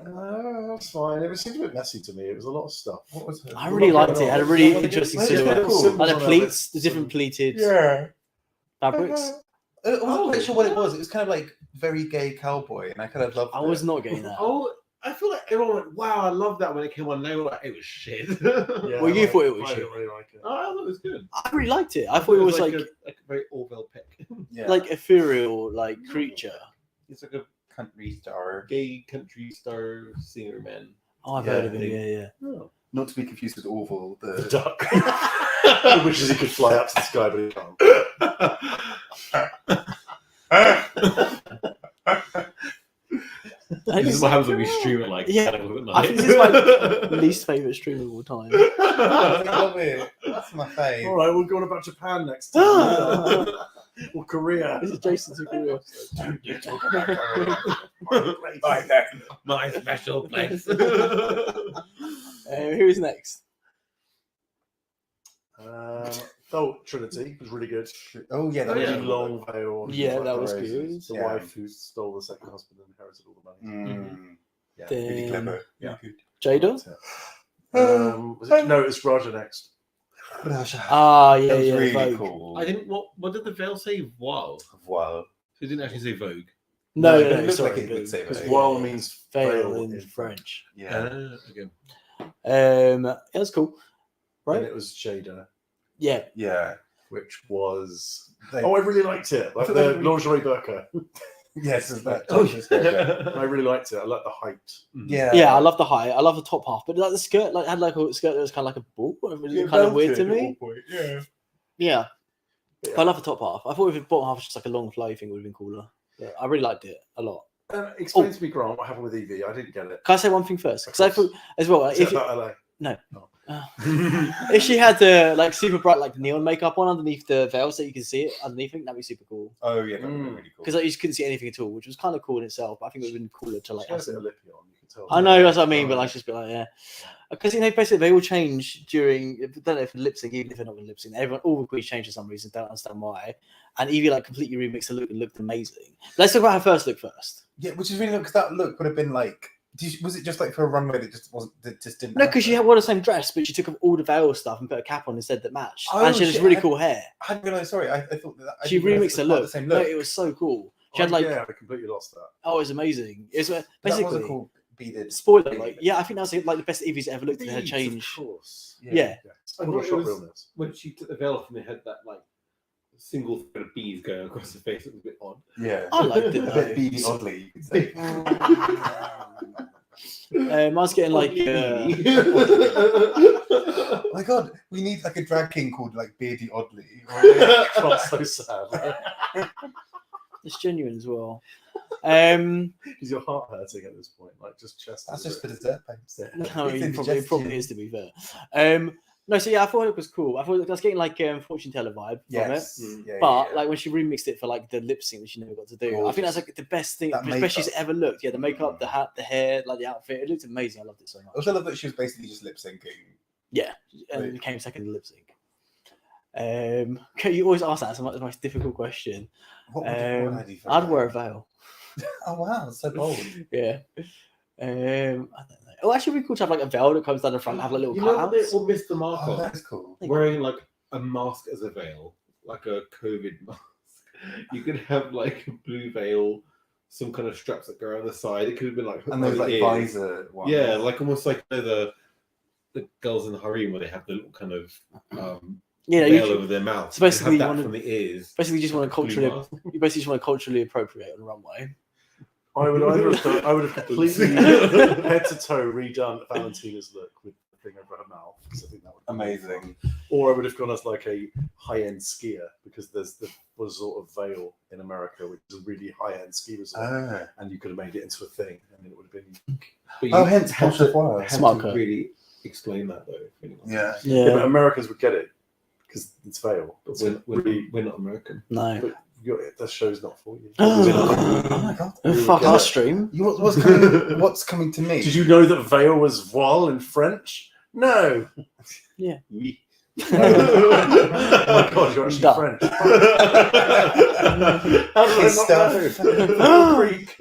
That's fine. It seemed a bit messy to me. It was a lot of stuff. What was it? I really liked it. It had a really interesting Yeah, silhouette. cool. Like the pleats, the different pleated fabrics. I wasn't quite sure what it was. It was kind of like very gay cowboy, and I kind of loved it. I was not getting that. Oh, I feel like everyone went, "Wow, I love that" when it came on. They were like, "It was shit." Yeah, Well, you thought it was I shit. didn't really like it. Oh, I thought it was good. I really liked it. I thought it was like a very Orville pick. Yeah. like ethereal like creature. It's like a country star. Gay country star singer man. Oh, I've Yeah, heard of him. they- Yeah, yeah. Oh. Not to be confused with Orville, The the duck. He wishes he could fly up to the sky, but he can't. I This is what happens when we stream it like Yeah. 10 o'clock at night. I think this is my least favorite stream of all time. I love it. That's my fave. All right, we'll go on about Japan next time. Or Korea. This is Jason's career. Don't you talk about Korea. My special place. Who is next? Felt Trinity was really good. Oh yeah, that Really was Yeah. long veil. She Yeah, was that like was the good. The Yeah. wife who stole the second husband and inherited all the money. Yeah, really Then clever. Yeah. Really Jada. Was it, no, it's Raja next. good. Ah, yeah, That was yeah. really Vogue. cool. I didn't. What did the veil say? Wow. Wow. It didn't actually say Vogue. No, No, no, it looked sorry. like it would say Because Vogue. Wal means Veil veil in French. Yeah. Okay. Yeah, that's cool. And Right? it was Jada, Yeah. Yeah. which was. They- Oh, I really liked it. Like thought the they were- lingerie burqa. Yes, is that. Oh, yeah. I really liked it. I liked the height. Yeah. Yeah, I love the height. I love the top half, but like the skirt, like had like a skirt that was kind of like a ball. It was kind of weird to me. Yeah. Yeah, Yeah. but I love the top half. I thought if the bottom half was just like a long flowy thing, it would have been cooler. But I really liked it a lot. Explain to me, Grant, what happened with Evie. I didn't get it. Can I say one thing first? Because I thought as well, like, Is it if, about LA? No. Oh. if she had the like super bright like neon makeup on underneath the veil, so you can see it underneath, I think that'd be super cool. Oh yeah, that would be really cool. Because like, you just couldn't see anything at all, which was kind of cool in itself. But I think it would have been cooler to like. She has add a some- lippy on. You can tell. I know that's what I mean, but like just be like, yeah, because you know basically they all change during. I don't know if lip sync, even if they're not going to lip sync, everyone all the queens change for some reason. Don't understand why. And Evie like completely remixed the look and looked amazing. Let's talk about her first look first. Yeah, which is really because that look would have been like. Was it just like for a runway that just wasn't that just didn't? No, have because she that? had wore the same dress, but she took off all the veil stuff and put a cap on instead that matched. Oh, and she had this shit, really I- cool hair. I hadn't realised. Sorry, I thought that. I She didn't realise remixed the it was part of look. The same No, look. it was so cool. She had like, yeah, I completely lost that. oh, it was amazing. It was That basically wasn't called beaded. spoiler. Like, yeah, I think that's like the best Evie's ever looked at her Beads, change. Of course. Yeah. I Full thought of it shot was- realness. When she took the veil off and they had that like single thread of beads going across the face, it was a bit odd. Yeah. I liked it. A Though. bit beady oddly, you could say. I was getting like. Oh my god, we need like a drag king called like Beardy Oddly. That's so sad. It's genuine as well. Is your heart hurting at this point? Like just chest. That's just the dessert pipes. No, It's it probably indigestion. is to be fair. No, so yeah, I thought it was cool. I thought I was getting like fortune teller vibe Yes. from it. Yeah, But yeah. like when she remixed it for like the lip sync that she never got to do, I think that's like the best thing, That the best she's makeup. ever looked. Yeah, the makeup, the hat, the hair, like the outfit. It looked amazing. I loved it so I much. also love that she was basically just lip syncing. Yeah, and Right. it came second in lip sync. Okay, you always ask that. It's the most difficult question. What would what would I do for I'd that? wear a veil. Oh wow, so bold. Yeah. I don't know. Oh, actually, it'd be cool to have like a veil that comes down the front, and have like little You know what they cutouts. all missed the mark Oh, on? that's cool. Wearing like a mask as a veil, like a COVID mask. You could have like a blue veil, some kind of straps that go around the side. It could have been like And those like ears. visor ones. Yeah, like almost like the girls in the harem where they have the little kind of you know, veil you over their mouth. so basically You have you that wanna- from the ears. basically just want to Fully culturally masked. you basically just want to culturally appropriate on the runway. I would either have done, I would have completely head to toe redone Valentina's look with the thing over her mouth because I think that would be really Amazing. fun. Or I would have gone as like a high-end skier because there's the resort of Vail in America, which is a really high-end ski resort, Ah. and you could have made it into a thing, and it would have been. But Oh, you hence had Posh of to, War. had Smart to cut. really explain that though. if anyone- Yeah. Yeah, but Yeah, Americans would get it because it's Vail. But So we're not American. no. but the show's not for you. Oh my god. Fuck get our it. stream. What's coming to me? Did you know that Vail was voile in French? No. Yeah. Oui. Oh my god, you're actually Duh. French. How did I not know? Greek.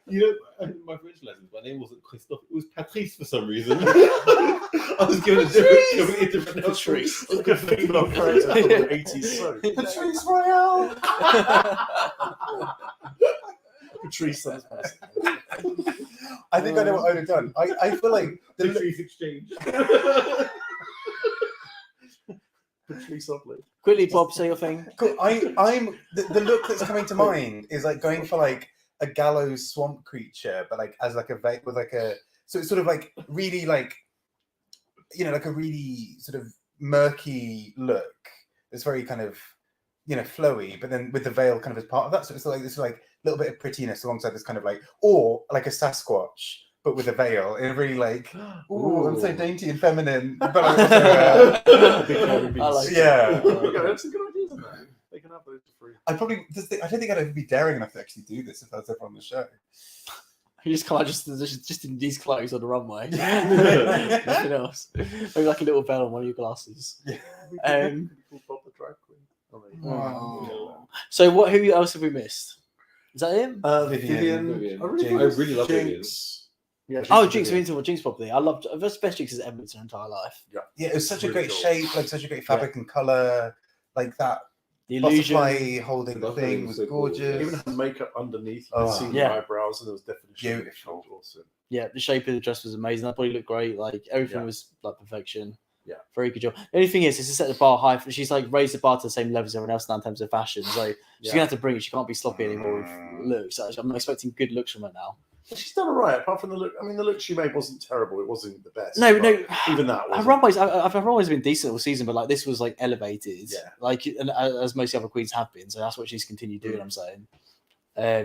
You know, in my French lessons, my name wasn't Christophe, it was Patrice for some reason. I was given a completely different Patrice. It's like a female character from the 80s soap. Patrice Royale. Patrice, that's I think I know what I would have done. I feel like the look, Patrice exchange. Patrice Oddly. Quickly, Bob, say your thing. cool, I'm the look that's coming to mind is like going for like a gallows swamp creature, but like as like a with like a so it's sort of like really like like a really sort of murky look. It's very kind of flowy, but then with the veil kind of as part of that. So it's like this like little bit of prettiness alongside this kind of like or like a Sasquatch. But with a veil, in a really like, ooh, I'm so dainty and feminine. But I'm also, I like yeah. That's a good idea, isn't it? They can have those for free. I don't think I'd ever be daring enough to actually do this if I was ever on the show. You just can't just in these clothes on the runway. Nothing else. Maybe like a little bell on one of your glasses. Bob the drag queen. Wow. So who else have we missed? Is that him? Vivian. I really love Jinx. Yeah, Oh, is Jinx, we good. need to watch Jinx properly. I loved the best Jinx has ever been in her entire life. Yeah, it was such a Really great cool. shape, like such a great fabric and color. Like that The illusion. butterfly holding the Butterfly thing was was so cool. gorgeous. Even had makeup underneath. You Oh, could see yeah. the eyebrows and there was definition. Beautiful. Awesome. Yeah, the shape of the dress was amazing. That body looked great. Like everything Yeah. was like perfection. Yeah. Very good job. The only thing is to set the bar high. She's like raised the bar to the same level as everyone else now in terms of fashion. So she's gonna have to bring it. She can't be sloppy anymore with looks. So I'm expecting good looks from her now. She's done all right, apart from the look. I mean, the look she made wasn't terrible. It wasn't the best. No, but no. Even that Her wasn't. runways, her runways have been decent all season, but like this was like elevated, Yeah. like and as most of the other queens have been. So that's what she's continued doing. I'm saying,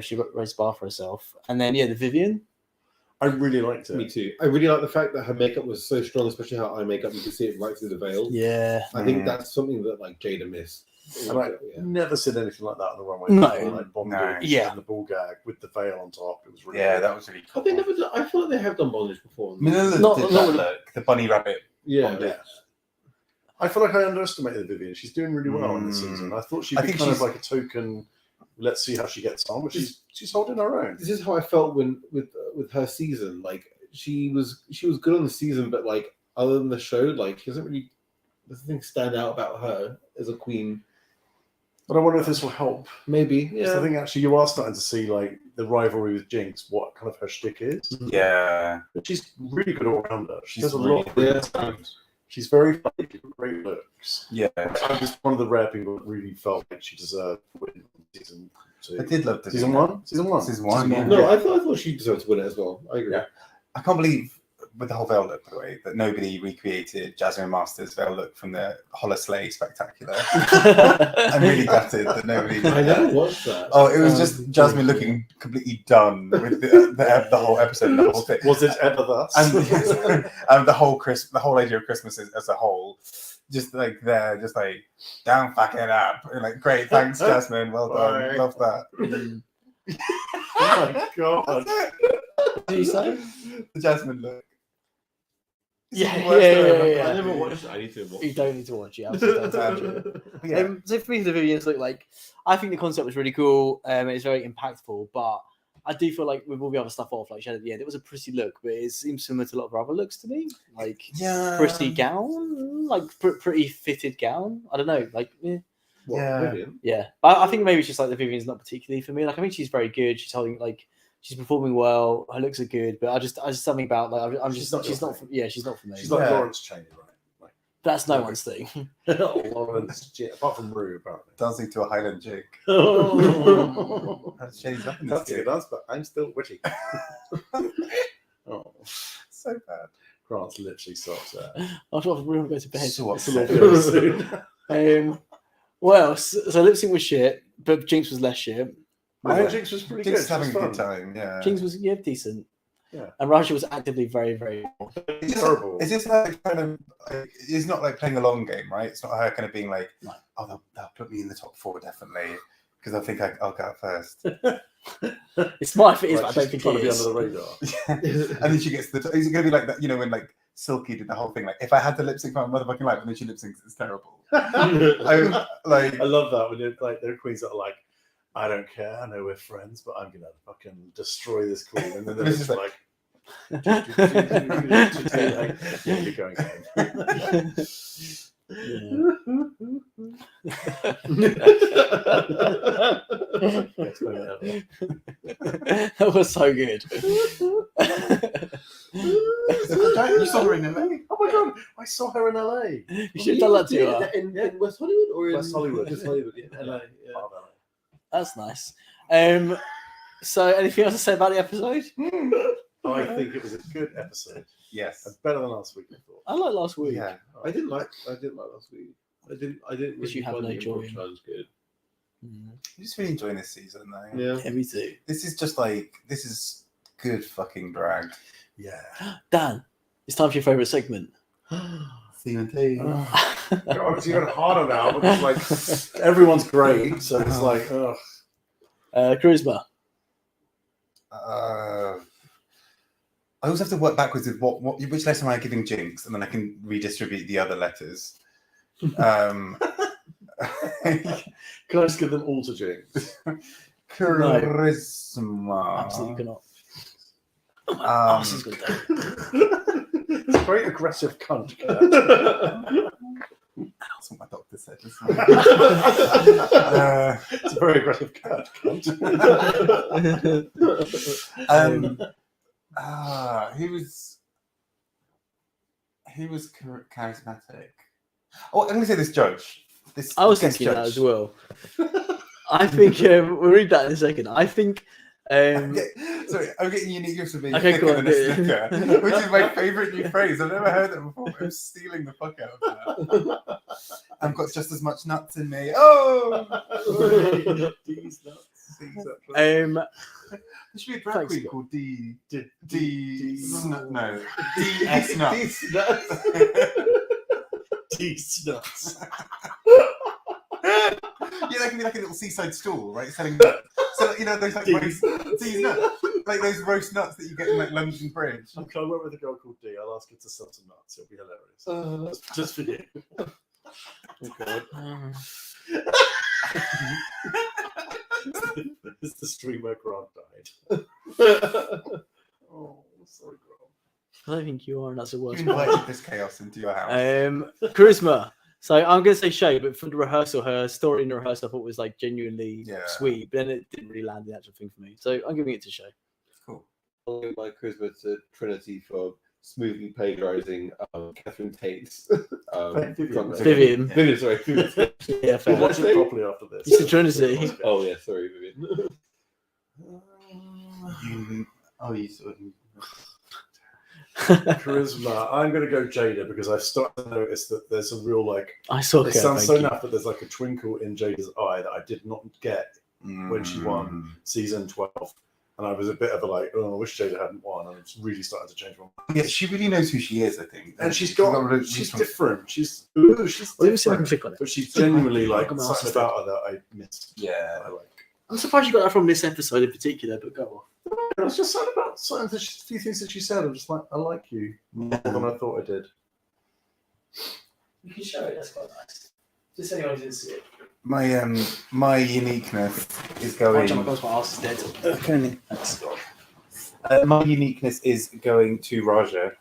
she raised the bar for herself, and then the Vivian. I really liked it. Me too. I really like the fact that her makeup was so strong, especially her eye makeup. You could see it right through the veil. Yeah, I think that's something that like Jada missed. And I never seen anything like that on the runway. No. before, like bondage Yeah. and the ball gag with the veil on top. It was really Yeah, cool. that was really cool. Have they never done, I feel like they have done bondage before. Manila Not- did not that with- look, the bunny rabbit. Yeah. bondage. I feel like I underestimated Vivian. She's doing really well in this Mm. season. I thought she'd I be think kind of she's- like a token. Let's see how she gets on, but she's holding her own. This is how I felt when with her season. Like she was good on the season, but like other than the show, like she doesn't really there's nothing stand out about her as a queen. But I wonder if this will help. Maybe. Yeah. I think actually you are starting to see like the rivalry with Jinx, what kind of her shtick is. Yeah. But she's really good all rounder. She She's does a really lot. Yeah. She's very funny, great looks. Yeah. I'm just one of the rare people that really felt like she deserved to win season 2. I did love the Season 1? Season 1. Season 1. Yeah. No, I thought she deserved to win it as well. I agree. Yeah. I can't believe, with the whole veil look, by the way, that nobody recreated Jasmine Masters' veil look from the Holla Slay Spectacular. I'm really gutted that nobody did I never that. watched that. Oh, it was just Jasmine looking completely done with the whole episode, and the whole thing. Was it ever thus? And the whole idea of Christmas as a whole, just like there, just like down, fuck it up, and like great, thanks, Jasmine, well done, Bye. love that. Oh my god. What did you say? The Jasmine look. Yeah, It's the yeah, worst yeah, ever. yeah, I yeah. never watched it. I need to watch You it. don't need to watch it. Absolutely don't watch it. But yeah, So for me, the Vivians look like I think the concept was really cool. It's very impactful, but I do feel like with all the other stuff off, like she had at the end, it was a pretty look, but it seems similar to a lot of her other looks to me. Like yeah, pretty gown, like pretty fitted gown. I don't know, like What, Yeah. Vivian? yeah. But I think maybe it's just like the Vivian's not particularly for me. Like I think she's very good. She's holding like she's performing well. Her looks are good, but I just something about like I'm She's just not she's your not thing. she's not for me. She's like Yeah. Lawrence Cheney, right? Like, That's no one's thing. Lawrence, apart from Rue, apparently. Dancing to a Highland jig. Oh. That's Shay's up in That's this a good dance, but I'm still witchy. Oh, So bad. Grant's literally stops there. I thought we were going to go to bed. So It's a lot upset. very soon. What else? So lip sync was shit, but Jinx was less shit. I think Jinx was pretty Jinx is good. having a She was good fun. time, yeah. Jinx was decent. Yeah. And Raja was actively very, very. It's just, Terrible. it's just like kind of, like, it's not like playing a long game, right? It's not her kind of being like, No. oh, they'll put me in the top 4 definitely, because I think I'll go out first. It's smart if it is, Right, but I don't she's think trying it to be is. under the radar. And then she gets the. Is it going to be like that? You know, when like Silky did the whole thing, like if I had to lip sync my motherfucking life, and then she lip syncs, it's terrible. I like. I love that when you're like there are queens that are like, I don't care, I know we're friends, but I'm gonna fucking destroy this queen, and then they're This just is like, like, yeah, you're going home. Best moment ever. That was so good. You saw her in LA. Oh my god, I saw her in LA. You should have done that to her. In West Hollywood or in West Hollywood. West Hollywood, yeah. LA. Yeah. Part of LA. That's nice. So, anything else to say about the episode? I think it was a good episode. Yes. Better than last week, I thought. I like last week. Yeah. I didn't like last week. I didn't Because you have find no the joy improv in- challenge good. Mm. I'm just really enjoying this season, though. Yeah. Yeah, me too. This is just like this is good fucking drag. Yeah. Dan, it's time for your favourite segment. Stephen T. God, it's even harder now because like everyone's great, so it's like, ugh. Charisma. I also have to work backwards with which letter am I giving Jinx, and then I can redistribute the other letters. Can I just give them all to Jinx? Charisma. Absolutely cannot. Um, This is good. Dan. It's a very aggressive cunt. That's what my doctor said. Isn't it? It's a very aggressive cat, cunt. He was charismatic. Oh, I'm going to say this judge. This I was guest thinking that judge. as well. I think we'll read that in a second. I think. Sorry, I'm getting unique gifts of being Okay, thicker go than on. a snicker, which is my favourite new phrase. I've never heard that before. I'm stealing the fuck out of that. I've got just as much nuts in me. Oh! These nuts. There should be a drag Thanks, queen Scott. called D. Snut. No. DS nuts. These nuts. Yeah, that can be like a little seaside stall, right? Selling nuts. So, you know, those like roast, these nuts, like those roast nuts that you get in like London Bridge. Okay, I went with a girl called D. I'll ask her to sell some nuts. It'll be hilarious. Just for you. Oh god. It's the stream where Grant died. Oh, sorry, Grant. I don't think you are, and that's the You worst. invited this chaos into your house. Charisma. So I'm going to say Shay, but for the rehearsal, her story in the rehearsal I thought was like genuinely Yeah. sweet, but then it didn't really land the actual thing for me. So I'm giving it to Shay. Cool. I'll give my charisma to Trinity for smoothly plagiarizing Catherine Tate's Vivian. Vivian. Vivian, sorry. Vivian. Yeah, We'll fair. watch it properly after this. It's the Trinity. Oh yeah, sorry, Vivian. You sort of. Charisma. I'm going to go Jada because I've started to notice that there's a real like. I saw It her. sounds Thank so you. naff, but there's like a twinkle in Jada's eye that I did not get when she won season 12. And I was a bit of a like, oh, I wish Jada hadn't won. And it's really starting to change my mind. Yeah, she really knows who she is, I think. And she's really- different. She's Let me see if I can different. click on it. But she's genuinely like Come on, something sister. about her that I missed. Yeah. I like. I'm surprised you got that from this episode in particular, but go on. It was just something about a few things that she said. I'm just like, I like you more than I thought I did. You can show it. That's quite nice. Just anyone who didn't see it. My uniqueness is Oh going. my God, my ass is dead. Okay. That's God. My uniqueness is going to Raja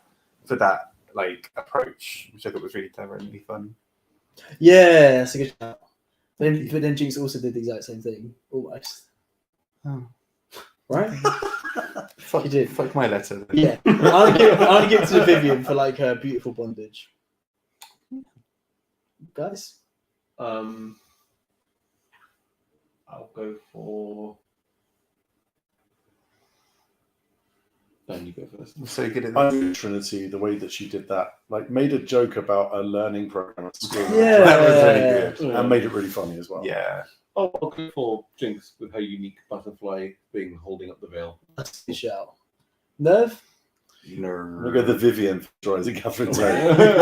for that like approach, which I thought was really clever and really fun. Yeah, that's a good shout. But then Jinx also did the exact same thing, almost. Oh. Right? Fuck You did. Fuck my letter. Then. Yeah. I want to give it to Vivian for like her beautiful bondage. guys? I'll go for. Ben, you go first. So you get it. I think Trinity, the way that she did that, like made a joke about a learning program at school. Yeah. That was really good. Yeah. And made it really funny as well. Yeah. Oh, I'll go for Jinx with her unique butterfly thing holding up the veil. That's a good shout. Nerve? We go the Vivian rising Catherine Tate.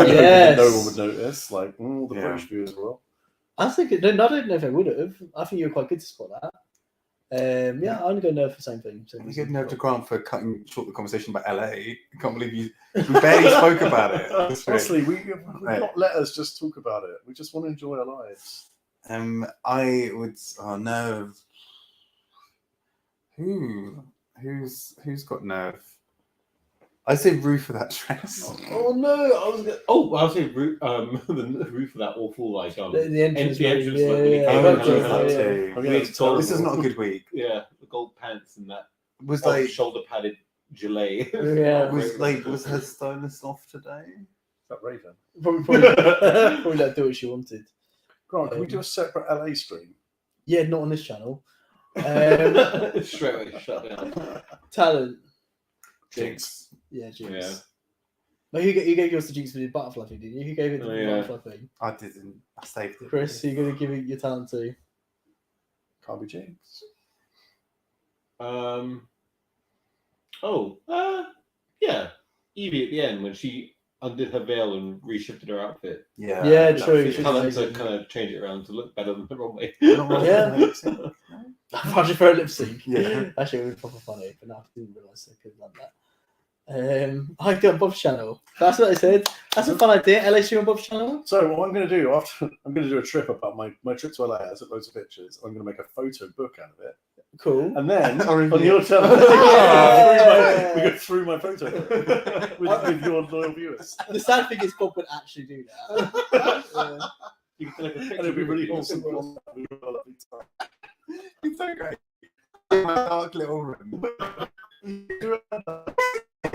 Yes. No one would notice. Like, the Yeah. British viewers as well. I think I don't know if I would have. I think you were quite good to spot that. Yeah, I'm gonna go Nerve for the same thing. So You get Nerve to Grant for cutting short the conversation about LA. I can't believe you barely spoke about it. Honestly, we've not let us just talk about it. We just want to enjoy our lives. I would. Oh no. Who's got Nerve? I say Rue for that dress. Oh no! I was gonna. Oh, I'll say roof. The roof of that awful like the entrance. the entrance. Yeah, when he yeah, came Oh, out, that too. we had told- This is not a good week. Yeah, the gold pants and that Was like shoulder padded gilet. Yeah. was her stylist off today? Is that Raven? Probably let her do what she wanted. Grant, can we do a separate LA stream? Yeah, not on this channel. Straight away shut down. Talent. Jinx. Yeah, Jinx. Yeah. No, you gave yours to Jinx for the butterfly thing, didn't you? Who gave it the Oh, yeah. butterfly thing? I didn't. I saved it. Chris, who you going to give it your talent to? Can't be Jinx. Yeah. Evie at the end when she undid her veil and reshifted her outfit. Yeah. Yeah, that true. feels- She's Kind amazing. of change it around to look better than the wrong way. Not wrong Yeah. with the lip sync, no? I should throw a lip sync. Yeah. Actually, it would be proper funny, but no, I didn't realise I could have done that. I go on Bob's channel. That's what I said. That's a fun idea. LA stream on Bob's channel. So what I'm going to do after I'm going to do a trip about my trip to LA. I took loads of pictures. I'm going to make a photo book out of it, Cool. and then Or on your channel, Oh. we go through my photo book with your loyal viewers. The sad thing is, Bob would actually do that. You can take a And picture it'd be of really it. awesome. We have a lovely time. It's so great. In my dark little room.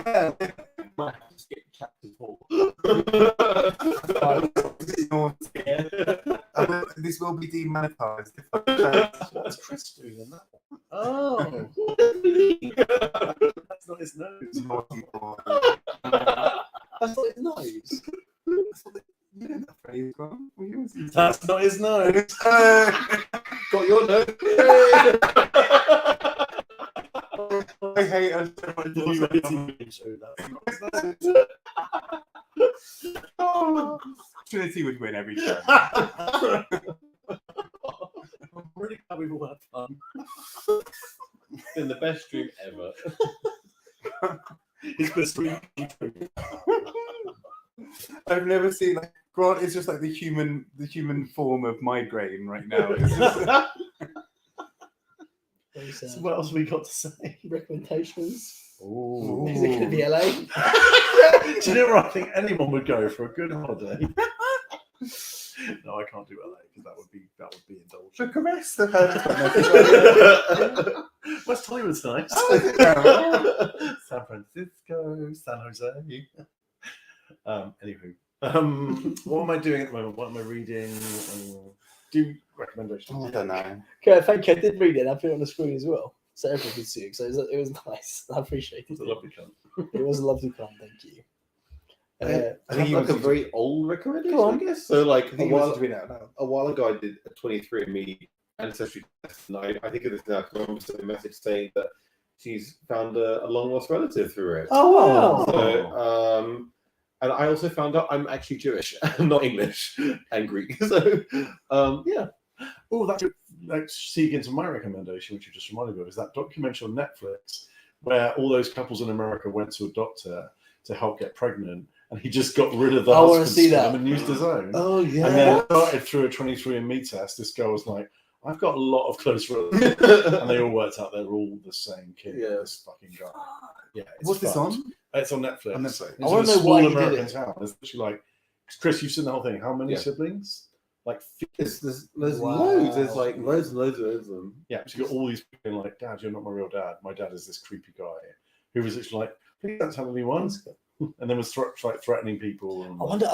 Yeah. Might have to skip chapter 4. This will be demonetized. What's Chris doing in that one? Oh. That's not his nose. Naughty boy. That's not his nose. You know that phrase, Grant? We always use That's not his nose. that. Got your note. I hate us. Oh, Trinity would win every time. I'm really glad we've all had fun. It's been the best stream ever. It's been stream. I've never seen like Grant is just like the human form of migraine right now. It's just, Very sad. So what else have we got to say? Recommendations. Ooh. Is it going to be LA? Do you know where I think anyone would go for a good holiday? No, I can't do LA because that would be indulgent. Bucharest, the heard. West Hollywood's nice. San Francisco, San Jose. Anywho, what am I doing at the moment? What am I reading? Do recommendations. I don't know. Okay, thank you. I did read it. And I put it on the screen as well, so everyone could see it. So it was nice. I appreciate It's it. a lovely cunt. It was a lovely plan. Thank you. I I think think you like a wanted very old recommendation, Go on. I guess. So like I think a you wanted while, to read it out loud. a while ago, I did a 23andMe ancestry test, and I think of this now because I remember sending a message saying that she's found a long lost relative through it. Oh wow! So, and I also found out I'm actually Jewish, not English, and Greek. So, yeah. Oh, that's like seek into my recommendation, which you just reminded me of, is that documentary on Netflix where all those couples in America went to a doctor to help get pregnant, and he just got rid of the I wanna husband's see that. sperm and used his own. Oh yeah. And then started through a 23andMe test. This girl was like, I've got a lot of close relatives. And they all worked out they're all the same kid. Yeah. This fucking guy. Yeah. It's What's this fucked. on? It's on Netflix. On Netflix. It's I wanna in a know small why he did American it. town. It's literally like, Chris, you've seen the whole thing. How many Yeah. siblings? Like, There's Wow. loads. There's like loads and loads of them. yeah. So you got all these people being like, Dad, you're not my real dad. My dad is this creepy guy who was literally like, please don't tell anyone. and then was threatening people. And... I wonder.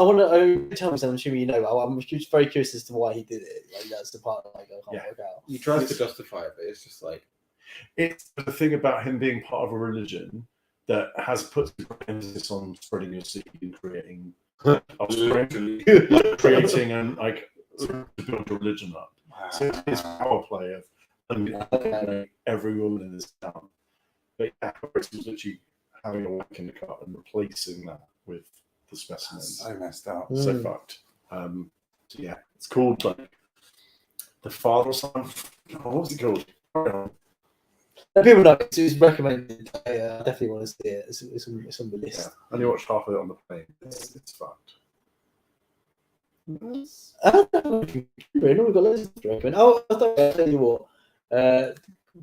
Tell me something. I'm assuming you know. I'm just very curious as to why he did it. Like that's the part I can't work out. He tries to justify it, but it's just like it's the thing about him being part of a religion that has put emphasis on spreading your seed and creating creating and like to build your religion up. Wow. So it's power play of every woman in this town. But yeah, Horace was literally having a whack in the cut and replacing that with the specimens. So messed up. So fucked. So yeah, it's called like the father or something. Oh, what was it called? People know it's recommended. I definitely want to see it. It's on the list. Yeah, I only watched half of it on the plane. It's fucked. I don't know if we've got loads to recommend. Oh, I'll tell you what.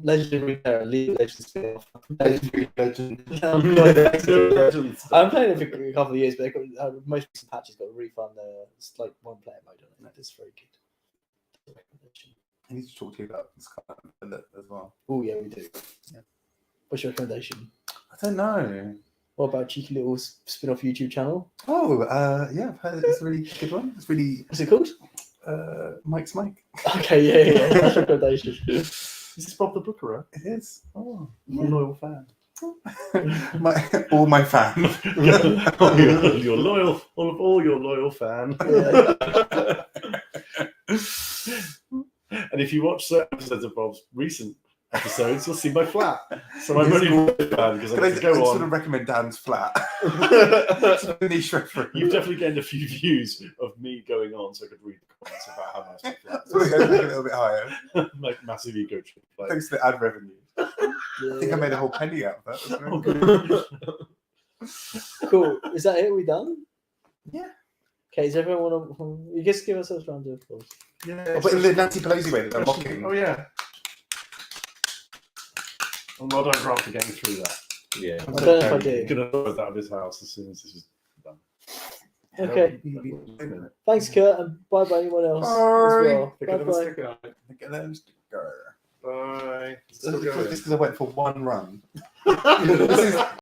Legendary Terror, League of Legends spin-off. Legendary Legend. I'm playing it for a couple of years, but most recent patches got a refund. It's like one player mode on it. It's very good. I need to talk to you about this kind of as well. Oh yeah, we do. Yeah. What's your recommendation? I don't know. What about cheeky little spin-off YouTube channel? Oh, yeah, I've heard it's a really good one. It's really. What's it called? Mike's Mike. Okay, yeah. That's your recommendation. Is this Bob the Bookerer? It is. Oh, I'm a loyal fan. All my fans. You're loyal, all your loyal fan. Yeah. And if you watch certain episodes of Bob's recent episodes, you'll see my flat. So I'm only a fan because I can go on. Sort of recommend Dan's flat. It's a niche reference. You've definitely gained a few views of me going on, so I could read the comments about how nice my flat So we're is. going to make it a little bit higher. Like massive ego trip. Like, Thanks to the ad revenue. Yeah. I think I made a whole penny out of that. That's very oh, good. good. Cool. Is that it? Are we done? Yeah. Okay, does everyone want to... You just give ourselves a round of applause. Yeah, But in the Nancy Pelosi way that they're mocking. Oh yeah. Well done, Grant, for getting through that. yeah. I don't know if I I'm do. gonna throw it out of his house as soon as this is done. Okay. Thanks, Kurt, and bye-bye anyone else as well. Bye-bye. Bye. This is because I went for one run. This is